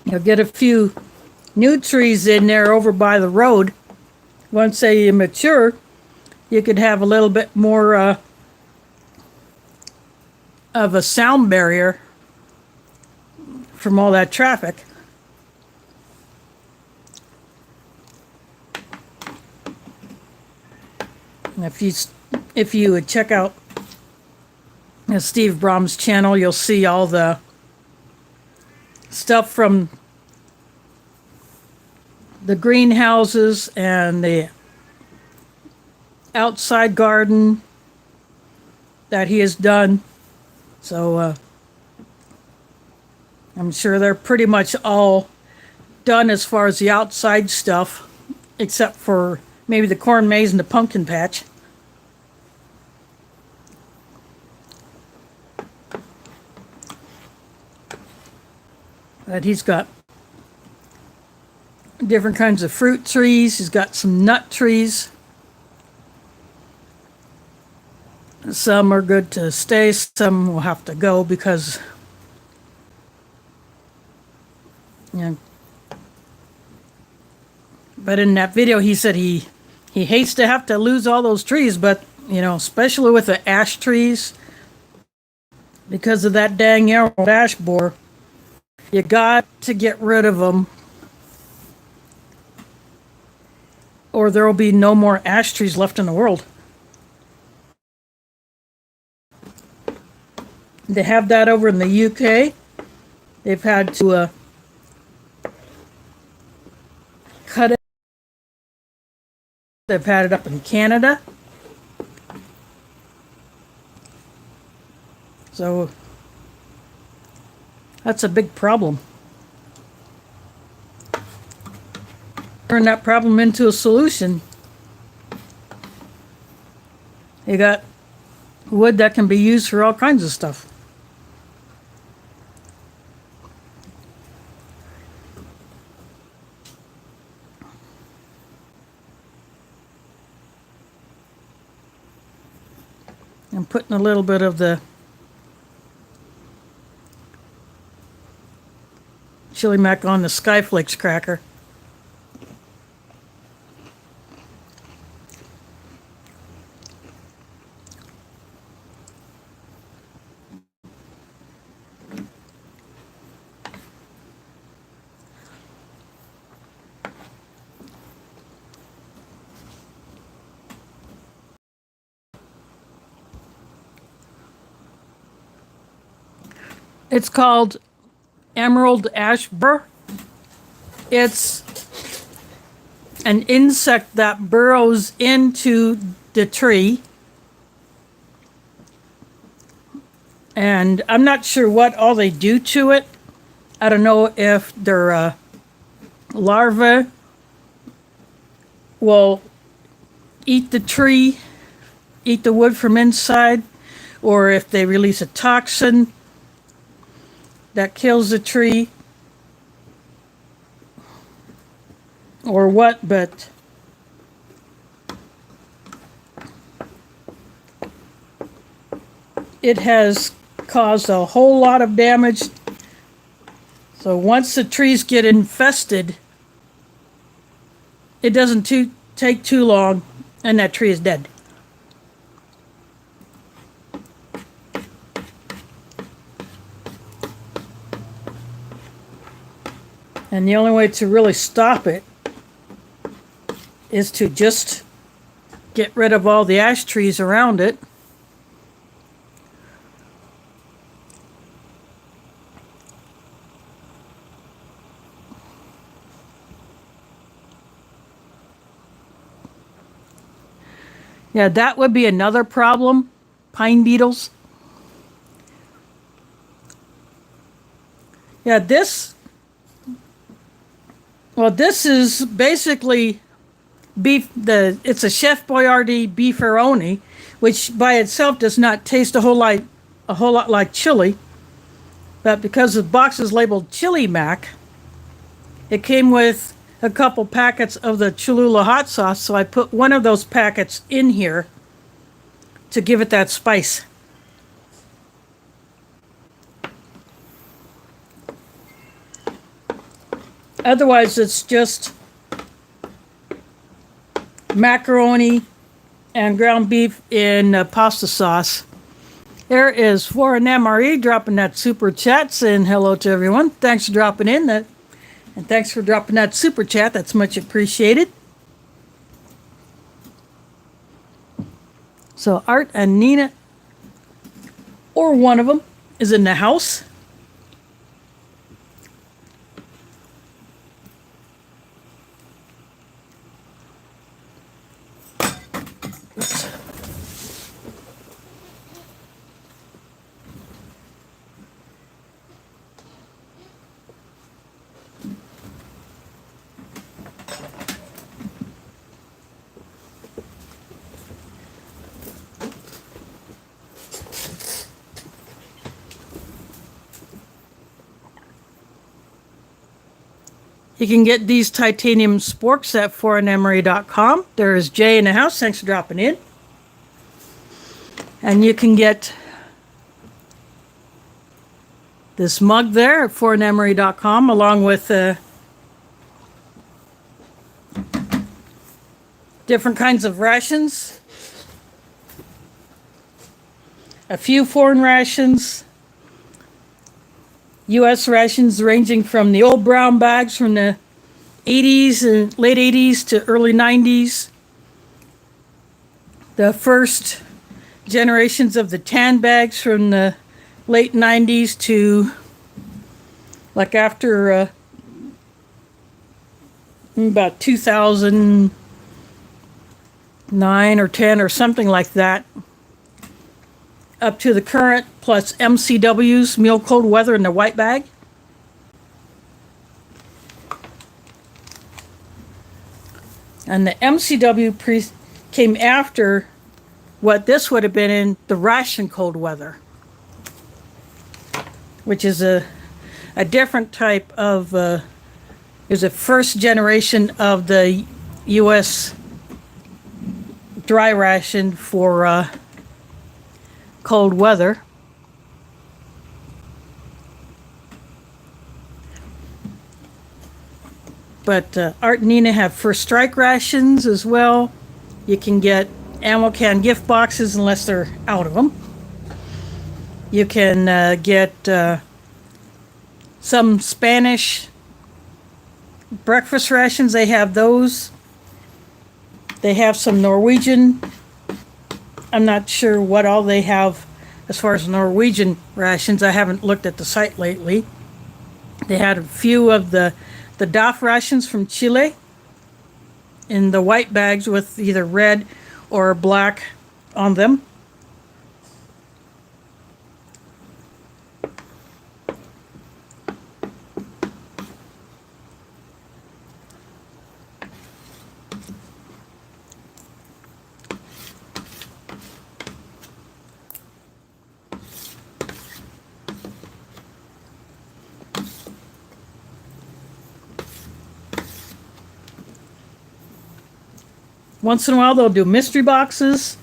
You'll get a few new trees in there over by the road. Once they mature, you could have a little bit more of a sound barrier from all that traffic. And if you would check out Steve Brom's channel, you'll see all the stuff from the greenhouses and the outside garden that he has done. So I'm sure they're pretty much all done as far as the outside stuff, except for maybe the corn maze and the pumpkin patch. But he's got different kinds of fruit trees. He's got some nut trees. Some are good to stay, some will have to go because, you know. But in that video, he said he hates to have to lose all those trees, but, you know, especially with the ash trees, because of that dang emerald ash borer, you got to get rid of them, or there will be no more ash trees left in the world. They have that over in the UK. They've had to cut it. They've had it up in Canada. So that's a big problem. Turn that problem into a solution. You got wood that can be used for all kinds of stuff. I'm putting a little bit of the chili mac on the Skyflakes cracker. It's called emerald ash borer. It's an insect that burrows into the tree. And I'm not sure what all they do to it. I don't know if their larvae will eat the tree, eat the wood from inside, or if they release a toxin that kills the tree, or what, but it has caused a whole lot of damage. So once the trees get infested, it doesn't take too long and that tree is dead. And the only way to really stop it is to just get rid of all the ash trees around it. Yeah, that would be another problem, pine beetles. Yeah, this is basically beef. It's a Chef Boyardee beefaroni, which by itself does not taste a whole lot like chili. But because the box is labeled Chili Mac, it came with a couple packets of the Cholula hot sauce, so I put one of those packets in here to give it that spice. Otherwise, it's just macaroni and ground beef in pasta sauce. There is Foreign MRE dropping that super chat, saying hello to everyone. Thanks for dropping in that, and thanks for dropping that super chat. That's much appreciated. So Art and Nina, or one of them, is in the house. Oops. You can get these titanium sporks at foreignemery.com. There is Jay in the house. Thanks for dropping in. And you can get this mug there at foreignemery.com, along with different kinds of rations. A few foreign rations. U.S. rations ranging from the old brown bags from the 80s and late 80s to early 90s. The first generations of the tan bags from the late 90s to like after about 2009 or 10 or something like that. Up to the current, plus MCW's, meal cold weather, in the white bag. And the MCW came after what this would have been in the Ration cold weather, which is a different type of, is a first generation of the U.S. dry ration for cold weather. But Art and Nina have first strike rations as well. You can get ammo can gift boxes unless they're out of them. You can get some Spanish breakfast rations. They have those. They have some Norwegian. I'm not sure what all they have as far as Norwegian rations. I haven't looked at the site lately. They had a few of the DAF rations from Chile in the white bags with either red or black on them. Once in a while, they'll do mystery boxes.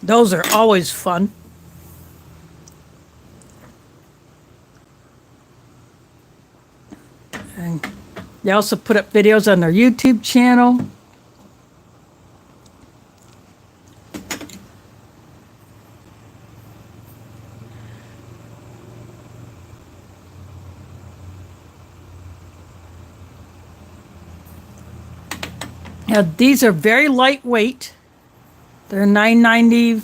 Those are always fun. And they also put up videos on their YouTube channel. Now, these are very lightweight. They're $9.99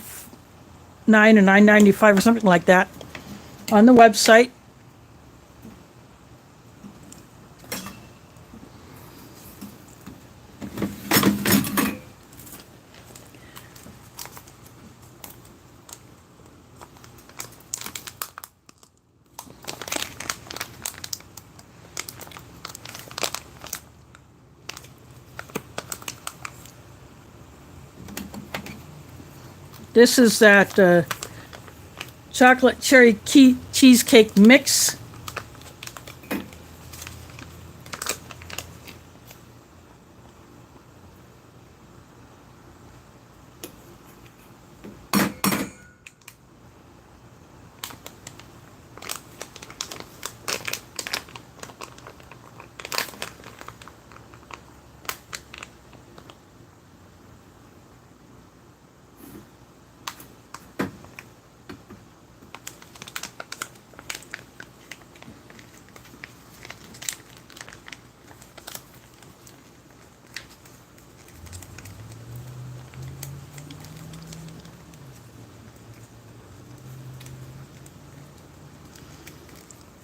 or $9.95 or something like that on the website. This is that chocolate cherry cheesecake mix.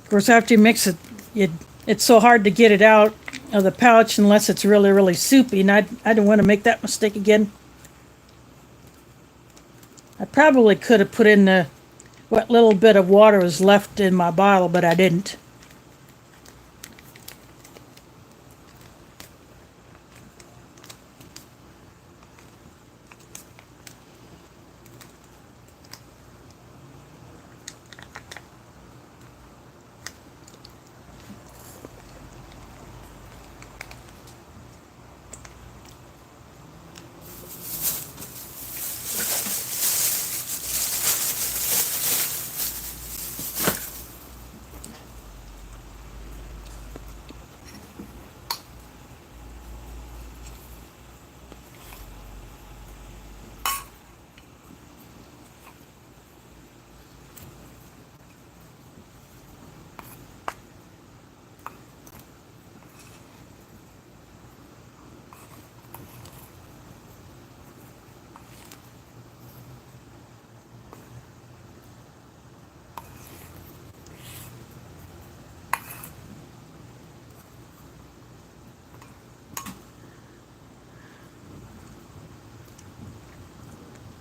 Of course, after you mix it, it's so hard to get it out of the pouch unless it's really, really soupy, and I don't want to make that mistake again. I probably could have put in what little bit of water was left in my bottle, but I didn't.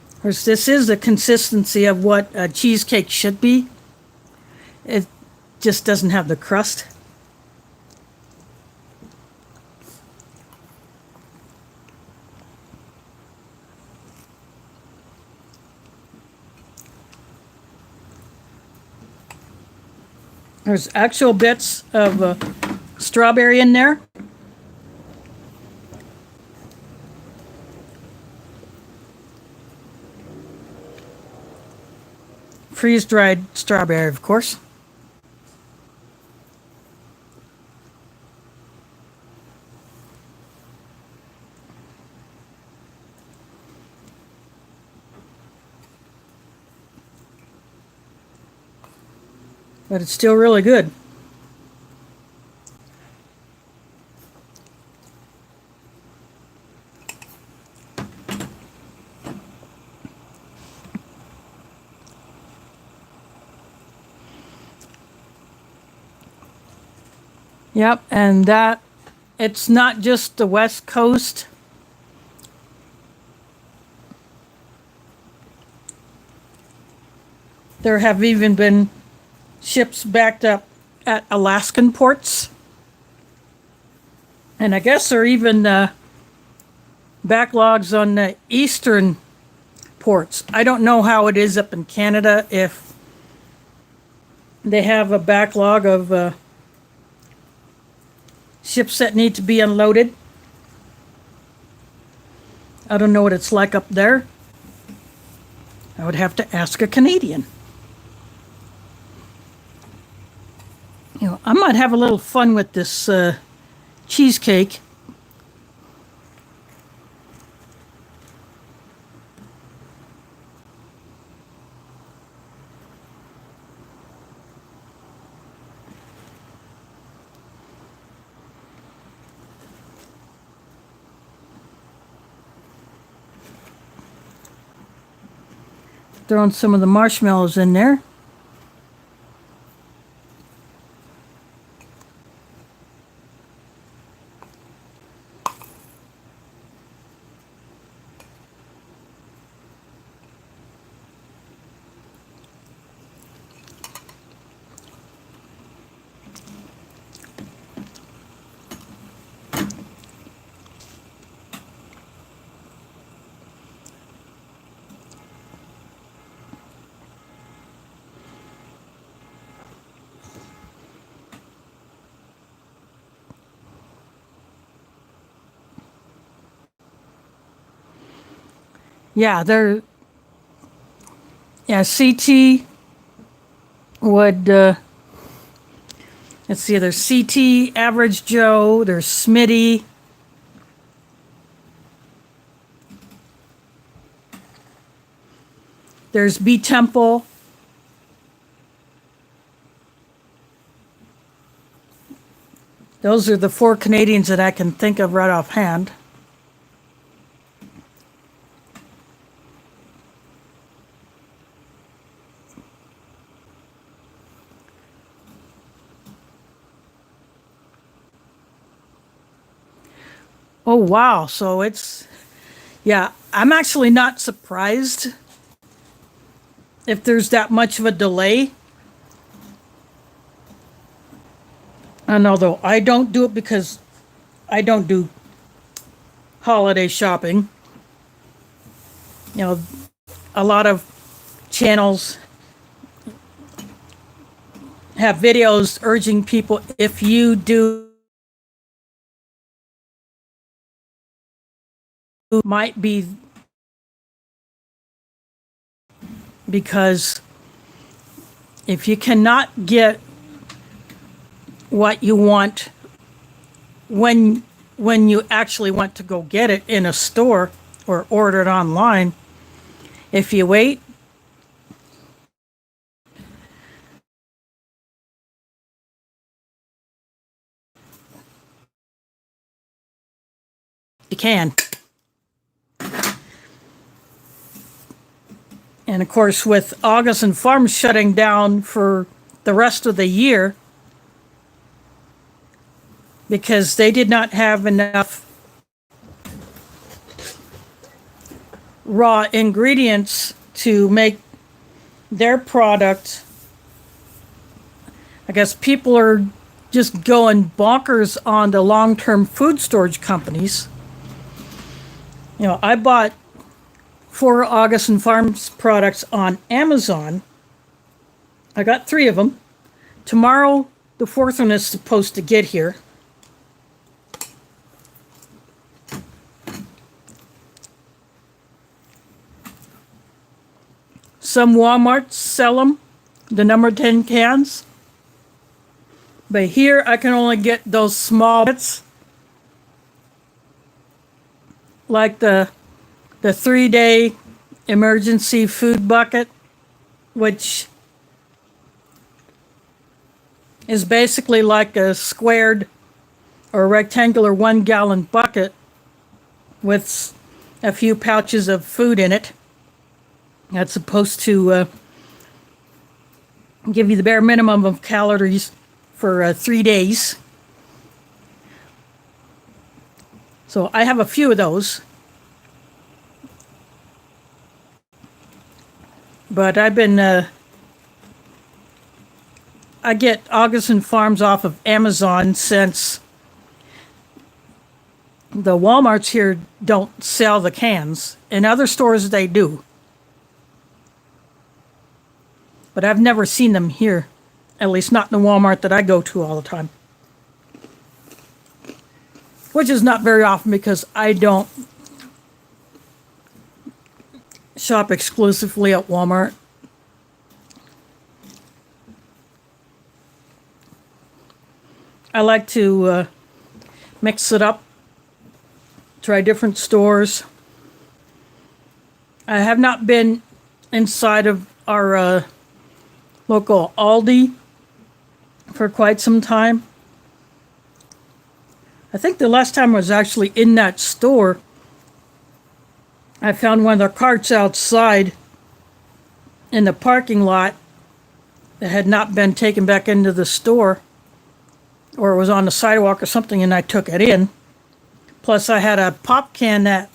Of course, this is the consistency of what a cheesecake should be. It just doesn't have the crust. There's actual bits of strawberry in there. Freeze-dried strawberry, of course. But it's still really good. Yep, and that it's not just the West Coast. There have even been ships backed up at Alaskan ports. And I guess there are even backlogs on the eastern ports. I don't know how it is up in Canada, if they have a backlog of ships that need to be unloaded. I don't know what it's like up there. I would have to ask a Canadian. You know, I might have a little fun with this cheesecake. Throwing some of the marshmallows in there. Yeah, CT would, let's see, there's CT, Average Joe, there's Smitty. There's B Temple. Those are the 4 Canadians that I can think of right offhand. Oh, wow. So yeah, I'm actually not surprised if there's that much of a delay. And although I don't do it because I don't do holiday shopping, you know, a lot of channels have videos urging people, if you do, might be, because if you cannot get what you want when you actually want to go get it in a store or order it online, if you wait, you can. And of course, with August and Farms shutting down for the rest of the year because they did not have enough raw ingredients to make their product, I guess people are just going bonkers on the long-term food storage companies. You know, I bought 4 August and Farms products on Amazon. I got 3 of them. Tomorrow, the 4th one is supposed to get here. Some Walmarts sell them, the number 10 cans. But here I can only get those small bits, like the 3-day emergency food bucket, which is basically like a squared or rectangular 1-gallon bucket with a few pouches of food in it. That's supposed to give you the bare minimum of calories for 3 days. So I have a few of those. But I've been, I get August and Farms off of Amazon since the Walmarts here don't sell the cans. In other stores they do. But I've never seen them here. At least not in the Walmart that I go to all the time. Which is not very often because I don't shop exclusively at Walmart. I like to mix it up, try different stores. I have not been inside of our local Aldi for quite some time. I think the last time I was actually in that store, I found one of their carts outside in the parking lot that had not been taken back into the store, or it was on the sidewalk or something, and I took it in. Plus I had a pop can that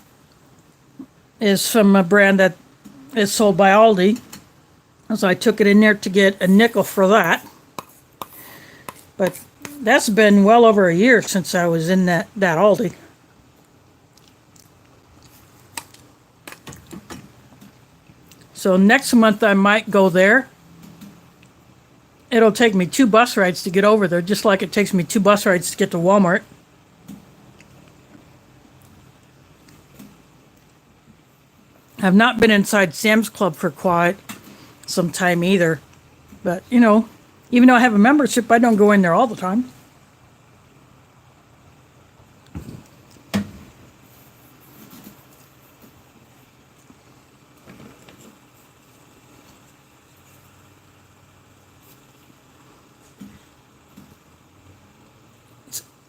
is from a brand that is sold by Aldi. So I took it in there to get a nickel for that. But that's been well over a year since I was in that Aldi. So next month I might go there. It'll take me 2 bus rides to get over there, just like it takes me 2 bus rides to get to Walmart. I've not been inside Sam's Club for quite some time either. But, you know, even though I have a membership, I don't go in there all the time.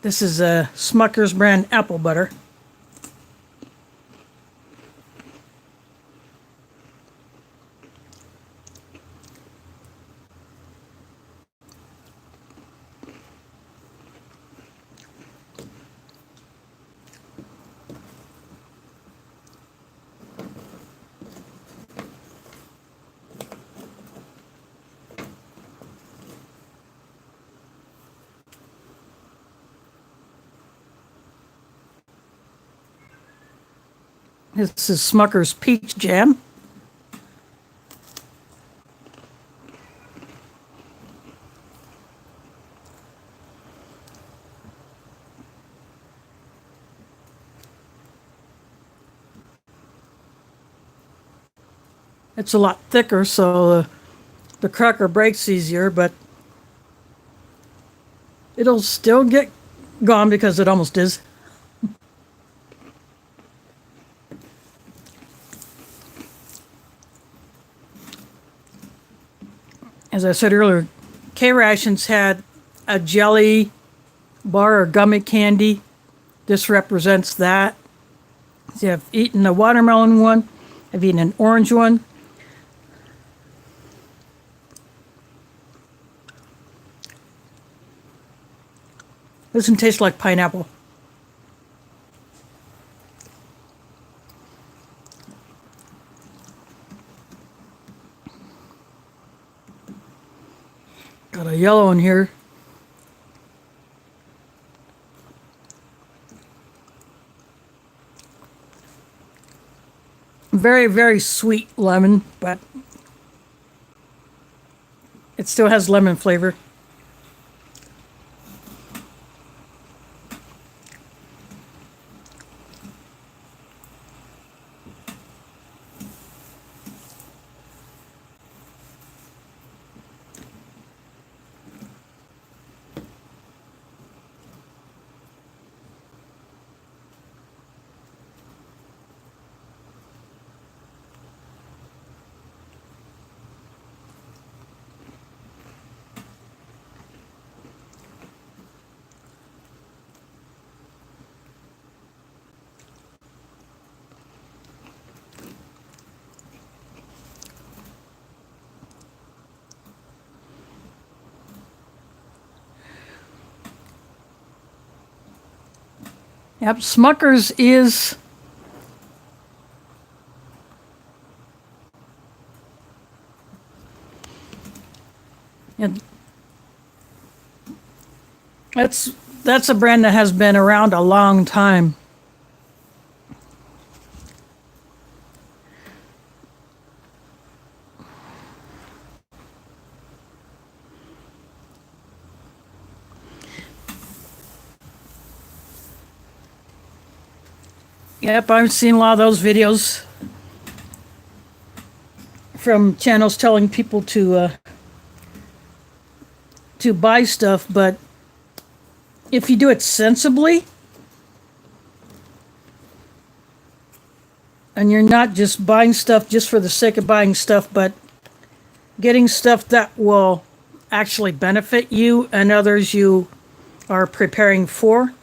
This is a Smucker's brand apple butter. This is Smucker's peach jam. It's a lot thicker, so the cracker breaks easier, but it'll still get gone because it almost is. As I said earlier, K-Rations had a jelly bar or gummy candy. This represents that. So I've eaten a watermelon one. I've eaten an orange one. This one tastes like pineapple. Got a yellow one here. Very, very sweet lemon, but it still has lemon flavor. Yep, Smucker's is and that's a brand that has been around a long time. Yep, I've seen a lot of those videos from channels telling people to buy stuff, but if you do it sensibly, and you're not just buying stuff just for the sake of buying stuff, but getting stuff that will actually benefit you and others you are preparing for.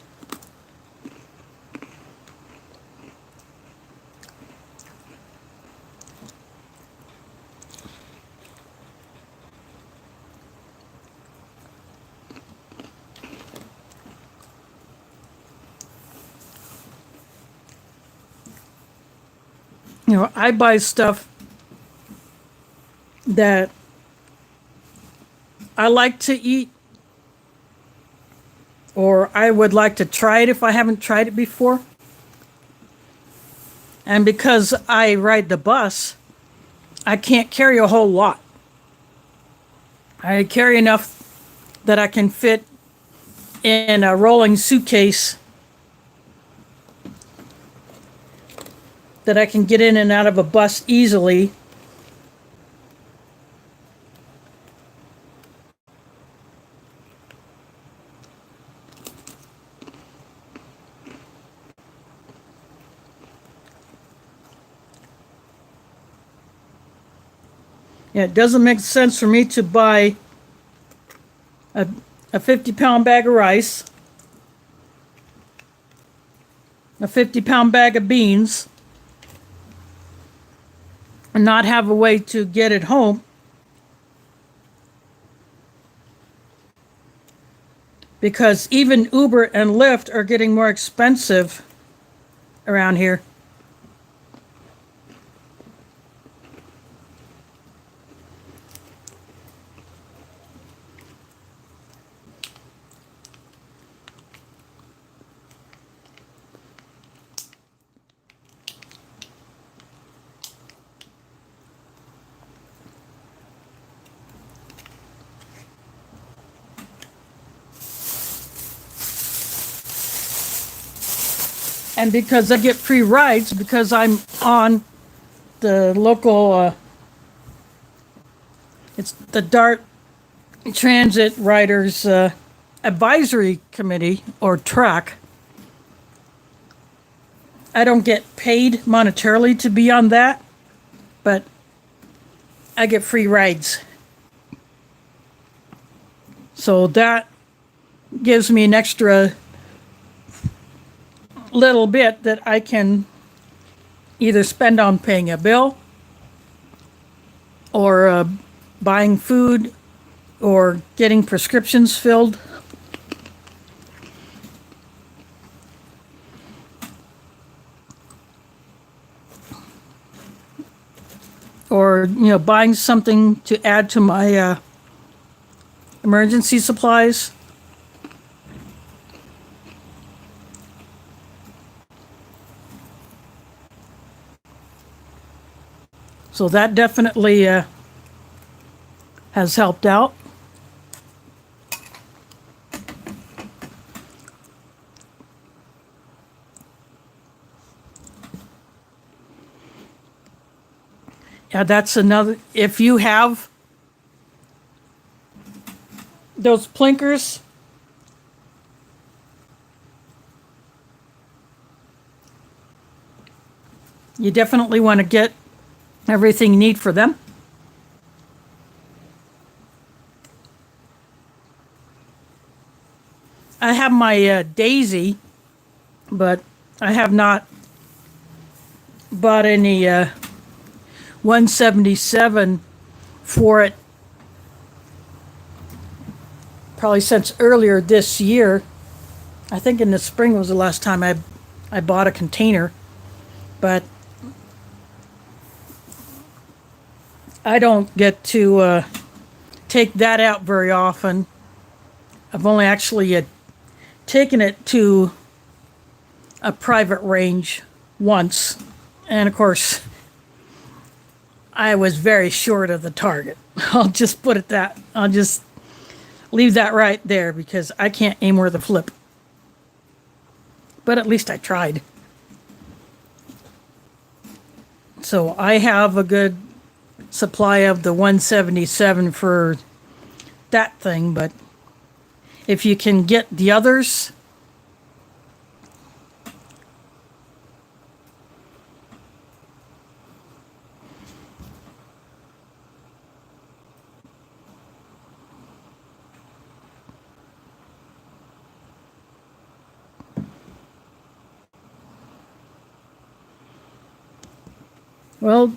You know, I buy stuff that I like to eat, or I would like to try it if I haven't tried it before. And because I ride the bus, I can't carry a whole lot. I carry enough that I can fit in a rolling suitcase that I can get in and out of a bus easily. Yeah, it doesn't make sense for me to buy a 50-pound bag of rice, a 50-pound bag of beans, and not have a way to get it home, because even Uber and Lyft are getting more expensive around here. And because I get free rides, because I'm on the local, it's the DART Transit Riders Advisory Committee, or TRAC. I don't get paid monetarily to be on that, but I get free rides. So that gives me an extra little bit that I can either spend on paying a bill, or buying food, or getting prescriptions filled. Or, buying something to add to my emergency supplies. So that definitely has helped out. Yeah, that's another. If you have those plinkers, you definitely want to get everything you need for them. I have my Daisy, but I have not bought any 177 for it probably since earlier this year. I think in the spring was the last time I bought a container, but I don't get to take that out very often. I've only actually taken it to a private range once, and of course I was very short of the target. I'll just leave that right there, because I can't aim worth a flip. But at least I tried. So I have a good supply of the 177 for that thing, but if you can get the others, well,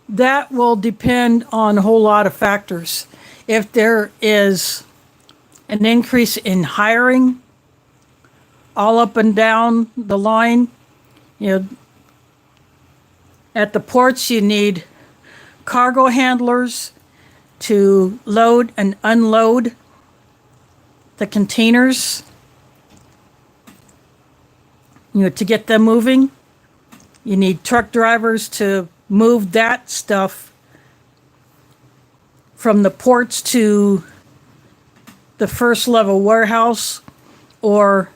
that will depend on a whole lot of factors. If there is an increase in hiring all up and down the line, at the ports you need cargo handlers to load and unload the containers, to get them moving. You need truck drivers to move that stuff from the ports to the first level warehouse, or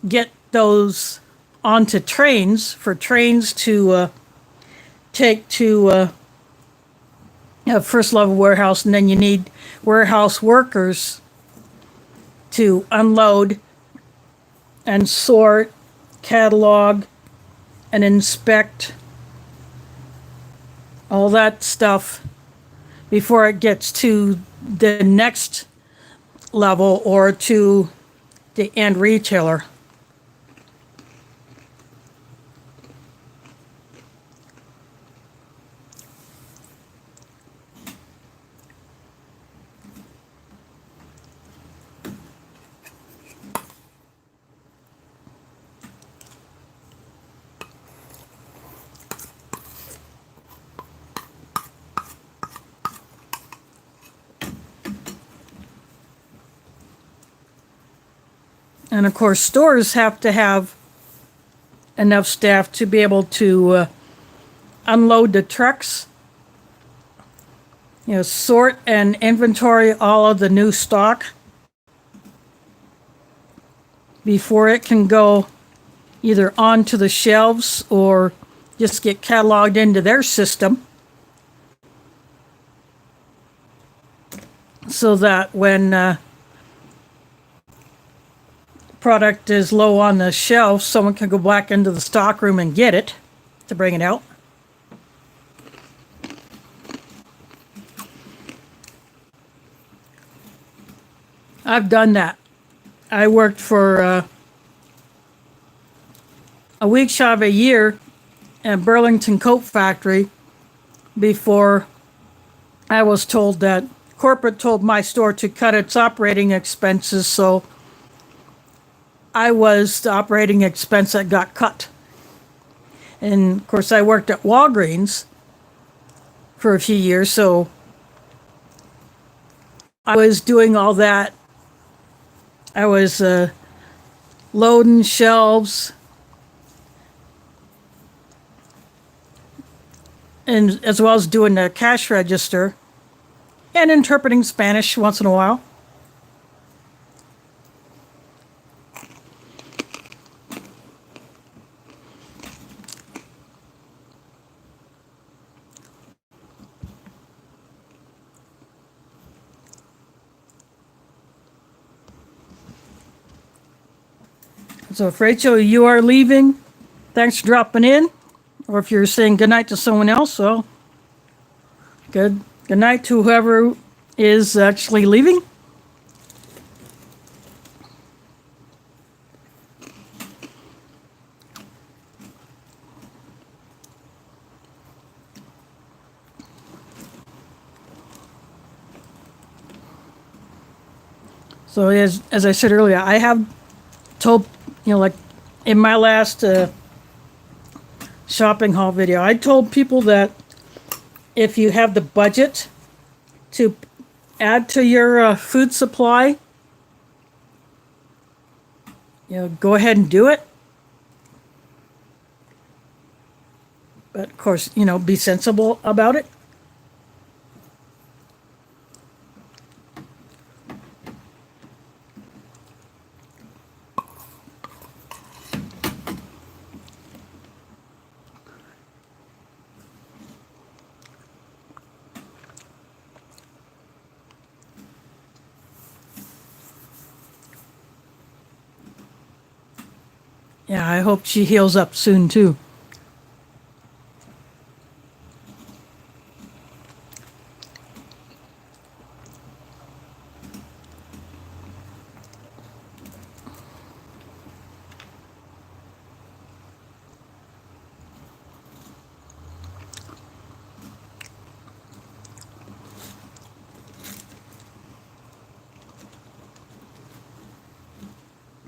get those onto trains for trains to take to first level warehouse, and then you need warehouse workers to unload and sort, catalog, and inspect all that stuff before it gets to the next level or to the end retailer. And of course, stores have to have enough staff to be able to unload the trucks, sort and inventory all of the new stock before it can go either onto the shelves or just get cataloged into their system, so that when product is low on the shelf, someone can go back into the stock room and get it to bring it out. I've done that. I worked for a week shy of a year at Burlington Coat Factory before I was told that corporate told my store to cut its operating expenses, so I was the operating expense that got cut. And of course, I worked at Walgreens for a few years, so I was doing all that. I was loading shelves, and as well as doing the cash register and interpreting Spanish once in a while. So if Rachel, you are leaving, thanks for dropping in. Or if you're saying goodnight to someone else, well, good night to whoever is actually leaving. So as I said earlier, I have told, like in my last shopping haul video, I told people that if you have the budget to add to your food supply, go ahead and do it. But of course, be sensible about it. Yeah, I hope she heals up soon, too.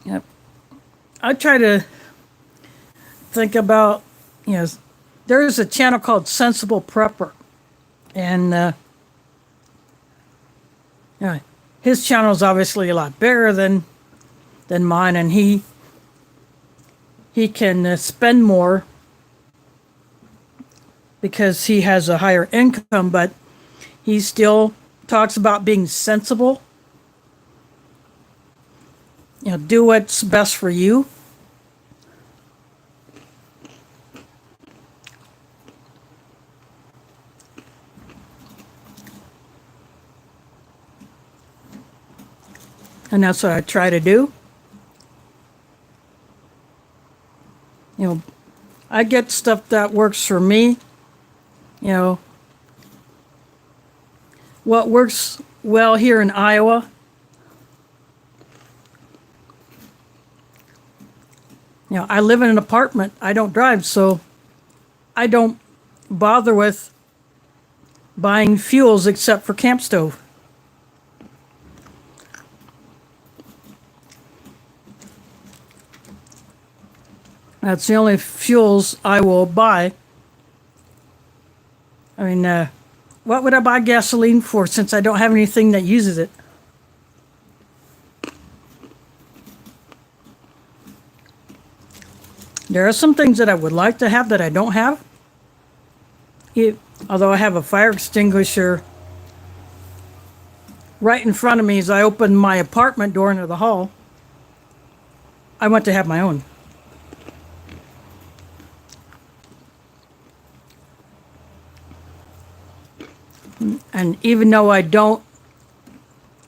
Yep. I try to think about, there's a channel called Sensible Prepper. And his channel is obviously a lot bigger than mine, and he can spend more because he has a higher income, but he still talks about being sensible. Do what's best for you. And that's what I try to do. You know, I get stuff that works for me. You know, what works well here in Iowa. You know, I live in an apartment. I don't drive, so I don't bother with buying fuels except for camp stove. That's the only fuels I will buy. I mean, what would I buy gasoline for since I don't have anything that uses it? There are some things that I would like to have that I don't have. Although I have a fire extinguisher right in front of me as I open my apartment door into the hall, I want to have my own. And even though I don't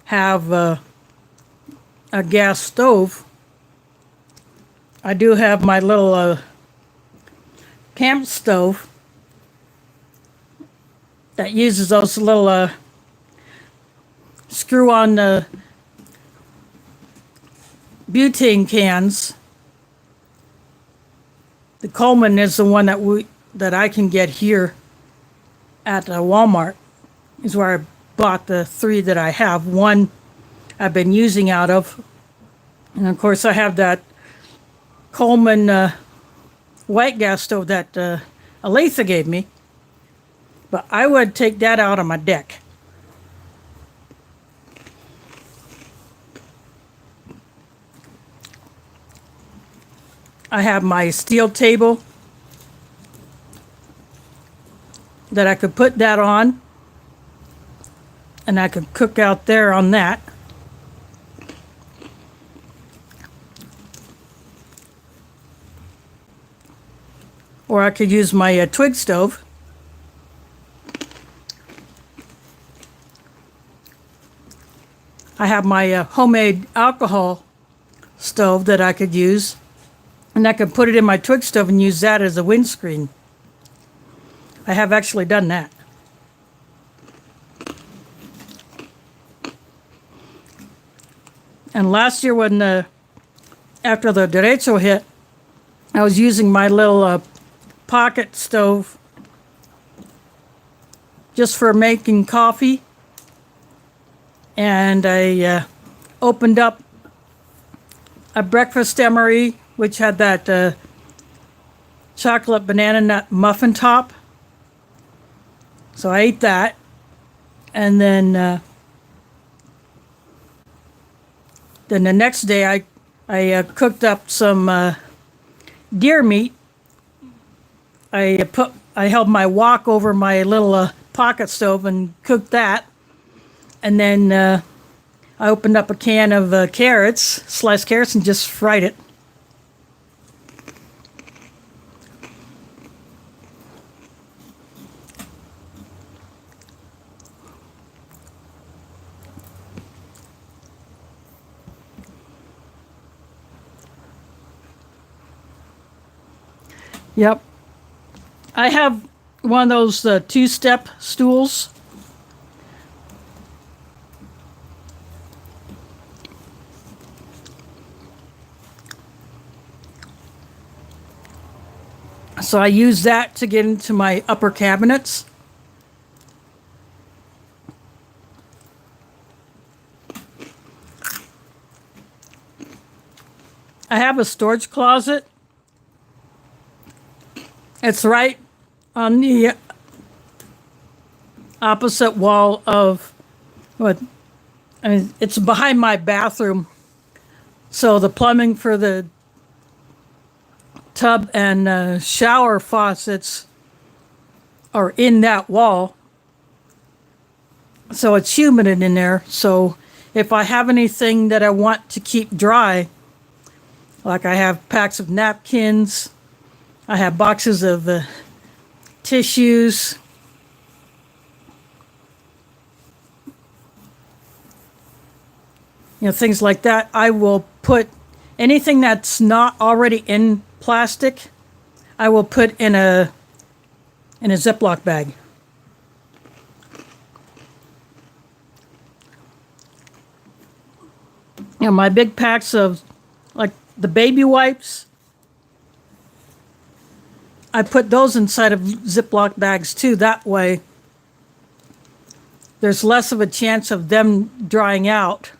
have a gas stove, I do have my little camp stove that uses those little screw-on butane cans. The Coleman is the one that I can get here at Walmart. Is where I bought the 3 that I have. One I've been using out of, and of course I have that Coleman white gas stove that Aletha gave me. But I would take that out on my deck. I have my steel table that I could put that on, and I could cook out there on that. Or I could use my twig stove. I have my homemade alcohol stove that I could use, and I could put it in my twig stove and use that as a windscreen. I have actually done that. And last year when after the derecho hit, I was using my little pocket stove just for making coffee. And I opened up a breakfast emery, which had that chocolate banana nut muffin top. So I ate that. And then the next day I cooked up some deer meat. I held my wok over my little pocket stove and cooked that. And then I opened up a can of carrots, sliced carrots, and just fried it. Yep. I have one of those two-step stools. So I use that to get into my upper cabinets. I have a storage closet. It's right on the opposite wall of it's behind my bathroom. So the plumbing for the tub and shower faucets are in that wall. So it's humid in there. So if I have anything that I want to keep dry, like I have packs of napkins, I have boxes of tissues, things like that, I will put anything that's not already in plastic, I will put in a Ziploc bag. My big packs of, like, the baby wipes, I put those inside of Ziploc bags too. That way, there's less of a chance of them drying out.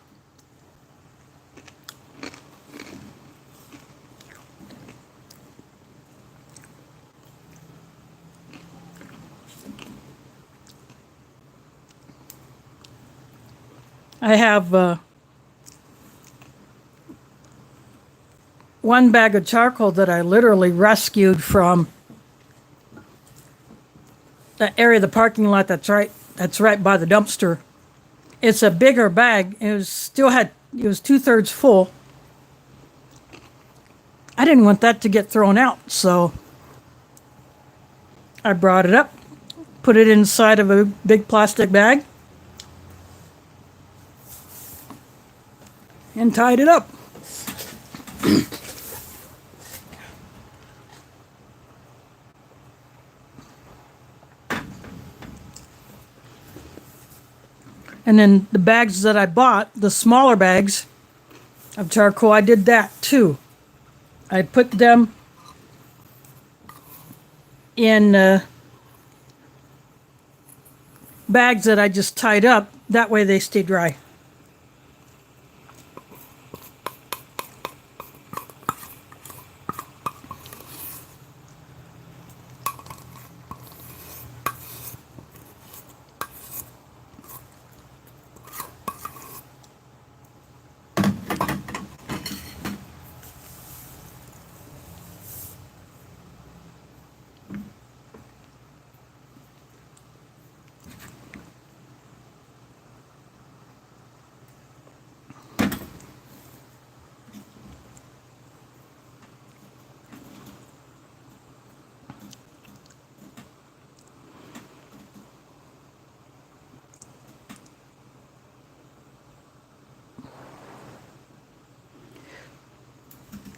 I have one bag of charcoal that I literally rescued from the area of the parking lot that's right by the dumpster. It's a bigger bag. It was 2/3 full. I didn't want that to get thrown out, so I brought it up, put it inside of a big plastic bag, and tied it up. And then the bags that I bought, the smaller bags of charcoal, I did that too. I put them in bags that I just tied up. That way they stay dry.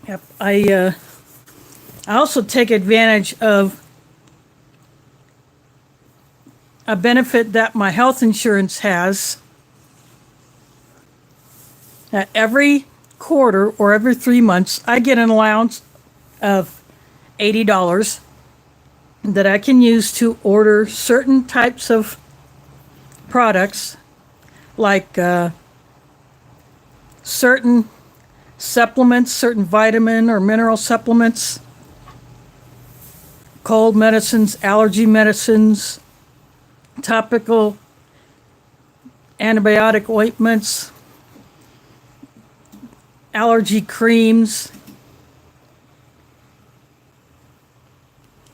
Yep, I also take advantage of a benefit that my health insurance has. Every quarter or every 3 months, I get an allowance of $80 that I can use to order certain types of products, like certain supplements, certain vitamin or mineral supplements, cold medicines, allergy medicines, topical antibiotic ointments, allergy creams,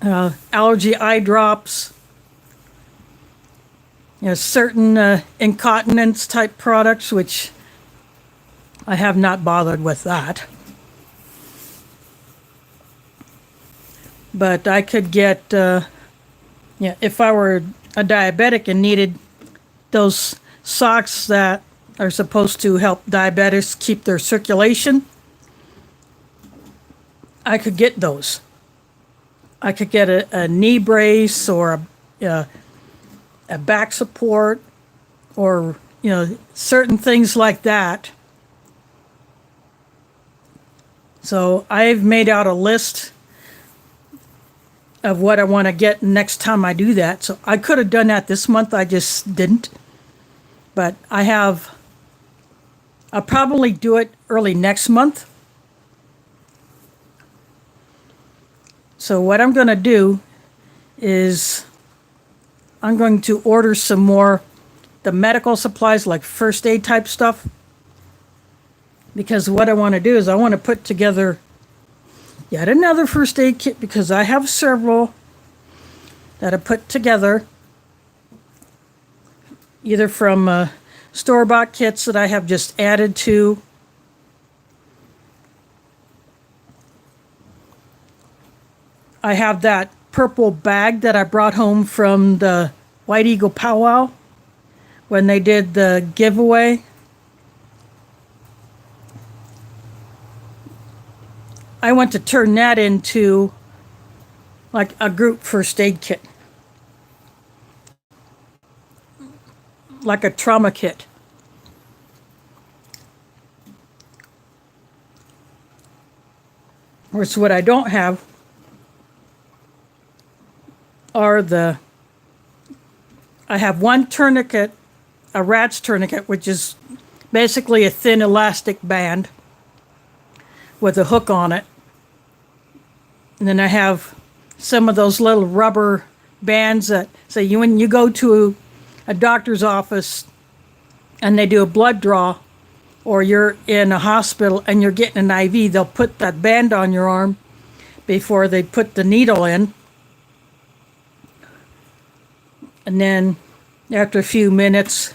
allergy eye drops, certain incontinence type products, which I have not bothered with that. But I could get, if I were a diabetic and needed those socks that are supposed to help diabetics keep their circulation, I could get those. I could get a knee brace or a back support, or certain things like that. So I've made out a list of what I want to get next time I do that. So I could have done that this month, I just didn't. But I'll probably do it early next month. So what I'm going to do is I'm going to order some more the medical supplies, like first aid type stuff. Because what I want to do is I want to put together yet another first aid kit, because I have several that I put together, either from store-bought kits that I have just added to, I have that purple bag that I brought home from the White Eagle Powwow when they did the giveaway. I want to turn that into like a group first aid kit, like a trauma kit. Whereas what I don't have are I have one tourniquet, a rat's tourniquet, which is basically a thin elastic band with a hook on it. And then I have some of those little rubber bands that say when you go to a doctor's office and they do a blood draw, or you're in a hospital and you're getting an IV, they'll put that band on your arm before they put the needle in. And then after a few minutes,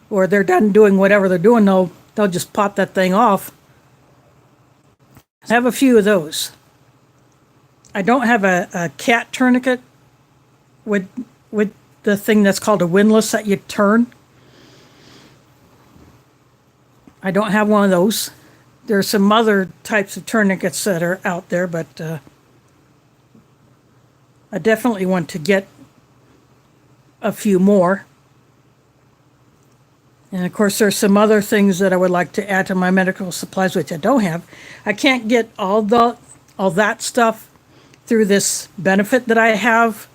or they're done doing whatever they're doing, they'll just pop that thing off. I have a few of those. I don't have a cat tourniquet with the thing that's called a windlass that you turn. I don't have one of those. There are some other types of tourniquets that are out there, but I definitely want to get a few more. And of course, there's some other things that I would like to add to my medical supplies, which I don't have. I can't get all that stuff through this benefit that I have,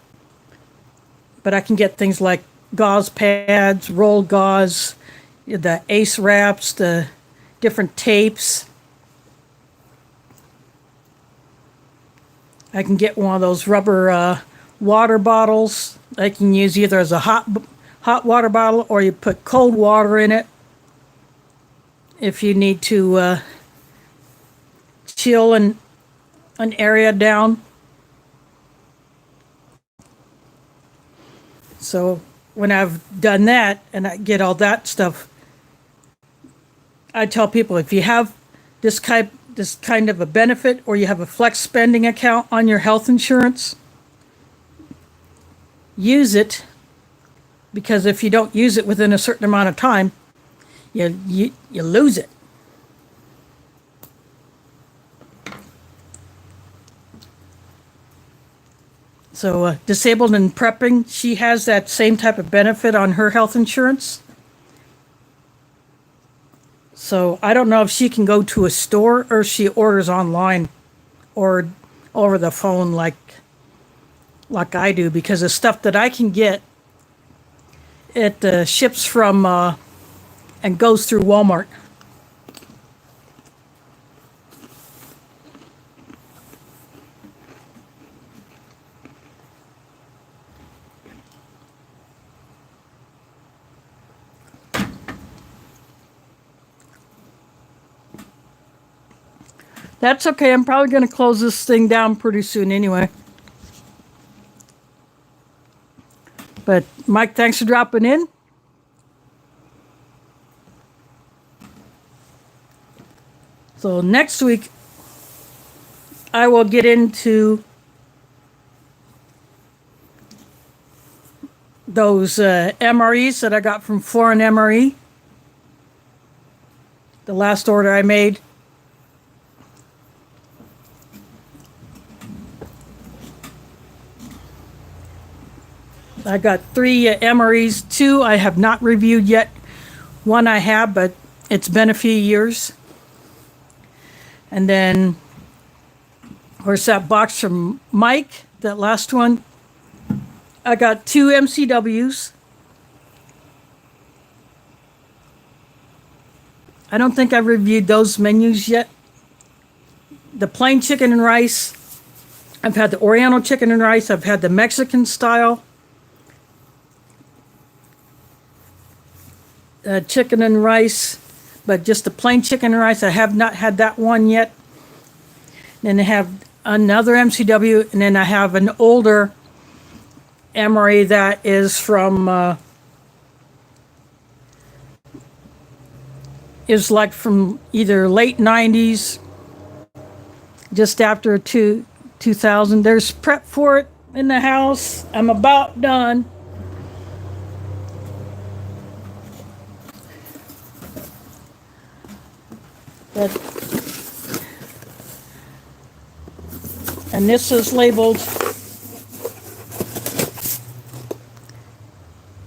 but I can get things like gauze pads, rolled gauze, the ace wraps, the different tapes. I can get one of those rubber water bottles I can use either as a hot water bottle, or you put cold water in it if you need to chill an area down. So when I've done that and I get all that stuff, I tell people, if you have this kind of a benefit, or you have a flex spending account on your health insurance, use it, because if you don't use it within a certain amount of time, you lose it. So Disabled and Prepping, she has that same type of benefit on her health insurance. So I don't know if she can go to a store, or she orders online or over the phone like I do, because the stuff that I can get, it ships from and goes through Walmart. That's okay. I'm probably going to close this thing down pretty soon anyway. But Mike, thanks for dropping in. So next week, I will get into those MREs that I got from Foreign MRE. The last order I made. I got 3 MREs. 2 I have not reviewed yet. 1 I have, but it's been a few years. And then, of course, that box from Mike, that last one. I got 2 MCWs. I don't think I've reviewed those menus yet. The plain chicken and rice. I've had the Oriental chicken and rice. I've had the Mexican style. Chicken and rice, but just the plain chicken and rice. I have not had that one yet. Then I have another MCW, and then I have an older MRE that is from is like from either late 90s, just after 2000. There's prep for it in the house. I'm about done. But And this is labeled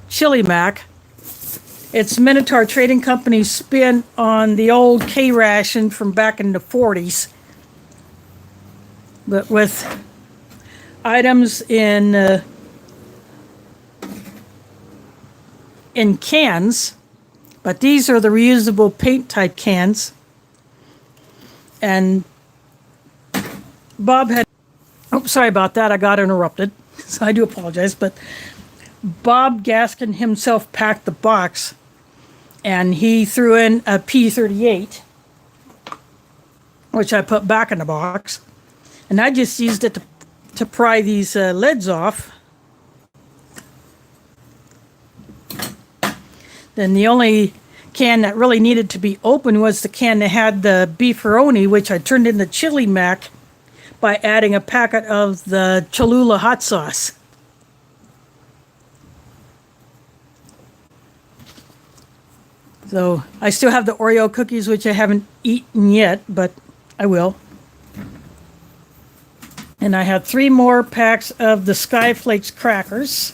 Chili Mac. It's Minotaur Trading Company's spin on the old K-Ration from back in the 40s. But with items in cans. But these are the reusable paint type cans. And Bob had, oh, sorry about that, I got interrupted. So I do apologize, but Bob Gaskin himself packed the box, and he threw in a P38, which I put back in the box. And I just used it to pry these lids off. Then the only can that really needed to be opened was the can that had the beefaroni, which I turned into chili mac by adding a packet of the Cholula hot sauce. So I still have the Oreo cookies, which I haven't eaten yet, but I will. And I have 3 more packs of the Sky Flakes crackers.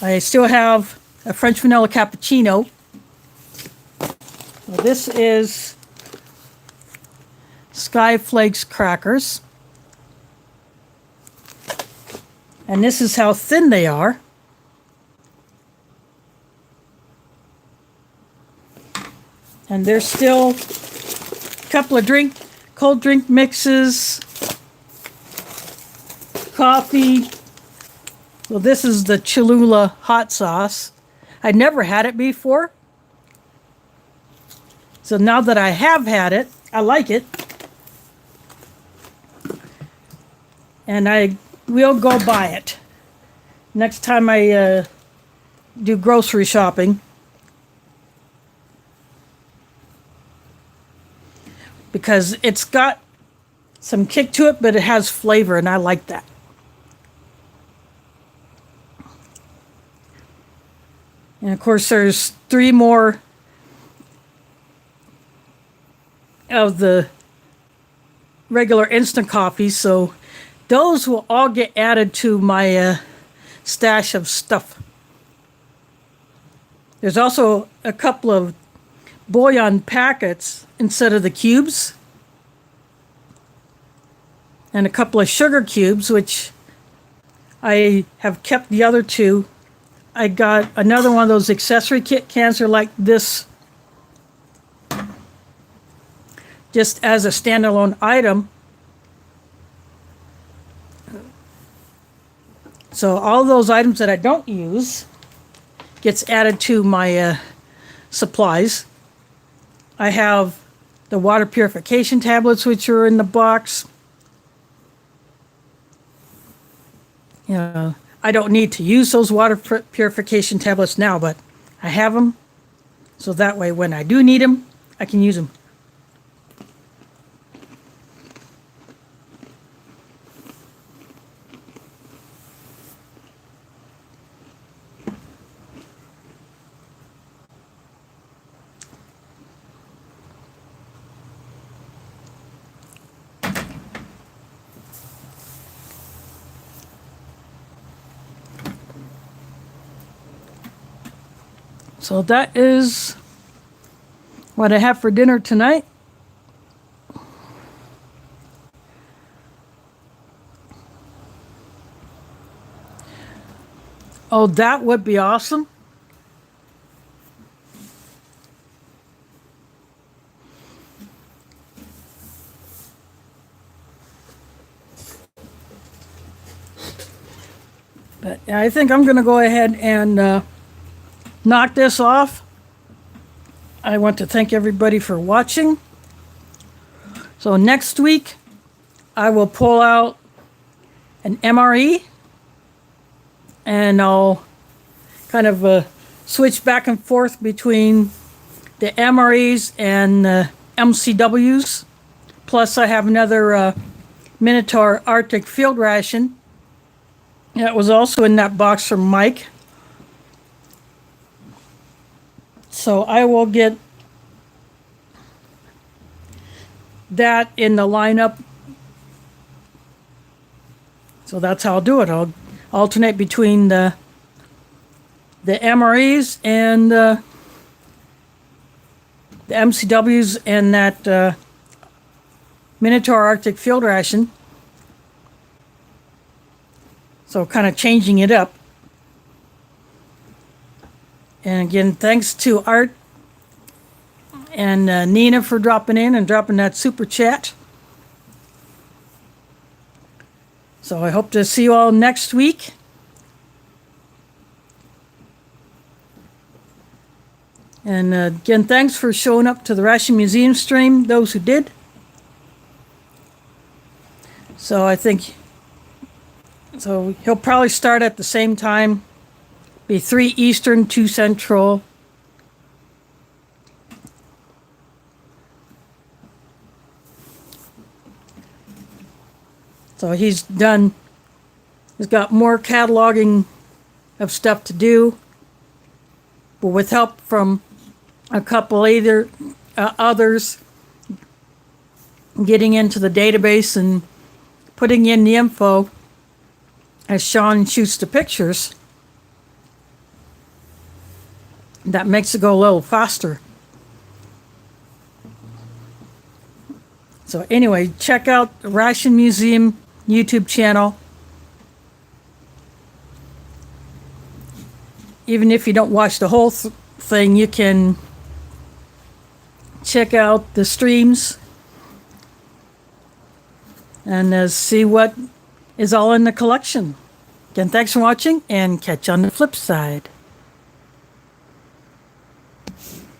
I still have a French vanilla cappuccino. So this is Sky Flakes crackers. And this is how thin they are. And there's still a couple of cold drink mixes, coffee. Well, this is the Cholula hot sauce. I'd never had it before. So now that I have had it, I like it. And I will go buy it next time I do grocery shopping. Because it's got some kick to it, but it has flavor, and I like that. And of course, there's 3 more of the regular instant coffee, so those will all get added to my stash of stuff. There's also a couple of bouillon packets instead of the cubes, and a couple of sugar cubes, which I have kept the other 2. I got another one of those accessory kit cans are like this, just as a standalone item. So all those items that I don't use gets added to my supplies. I have the water purification tablets, which are in the box. You know, I don't need to use those water purification tablets now, but I have them. So that way, when I do need them, I can use them. So that is what I have for dinner tonight. Oh, that would be awesome. But I think I'm going to go ahead and knock this off. I want to thank everybody for watching. So next week, I will pull out an MRE, and I'll kind of switch back and forth between the MREs and the MCWs. Plus, I have another Minotaur Arctic Field Ration that was also in that box from Mike. So I will get that in the lineup. So that's how I'll do it. I'll alternate between the MREs and the MCWs and that Minotaur Arctic Field Ration. So kind of changing it up. And again, thanks to Art and Nina for dropping in and dropping that super chat. So I hope to see you all next week. And again, thanks for showing up to the Ration Museum stream, those who did. So I think, so he'll probably start at the same time. Be 3 Eastern, 2 Central. So he's got more cataloging of stuff to do. But with help from a couple others, getting into the database and putting in the info as Sean shoots the pictures, that makes it go a little faster. So anyway, check out the Ration Museum YouTube channel. Even if you don't watch the whole thing, you can check out the streams and see what is all in the collection. Again, thanks for watching, and catch you on the flip side.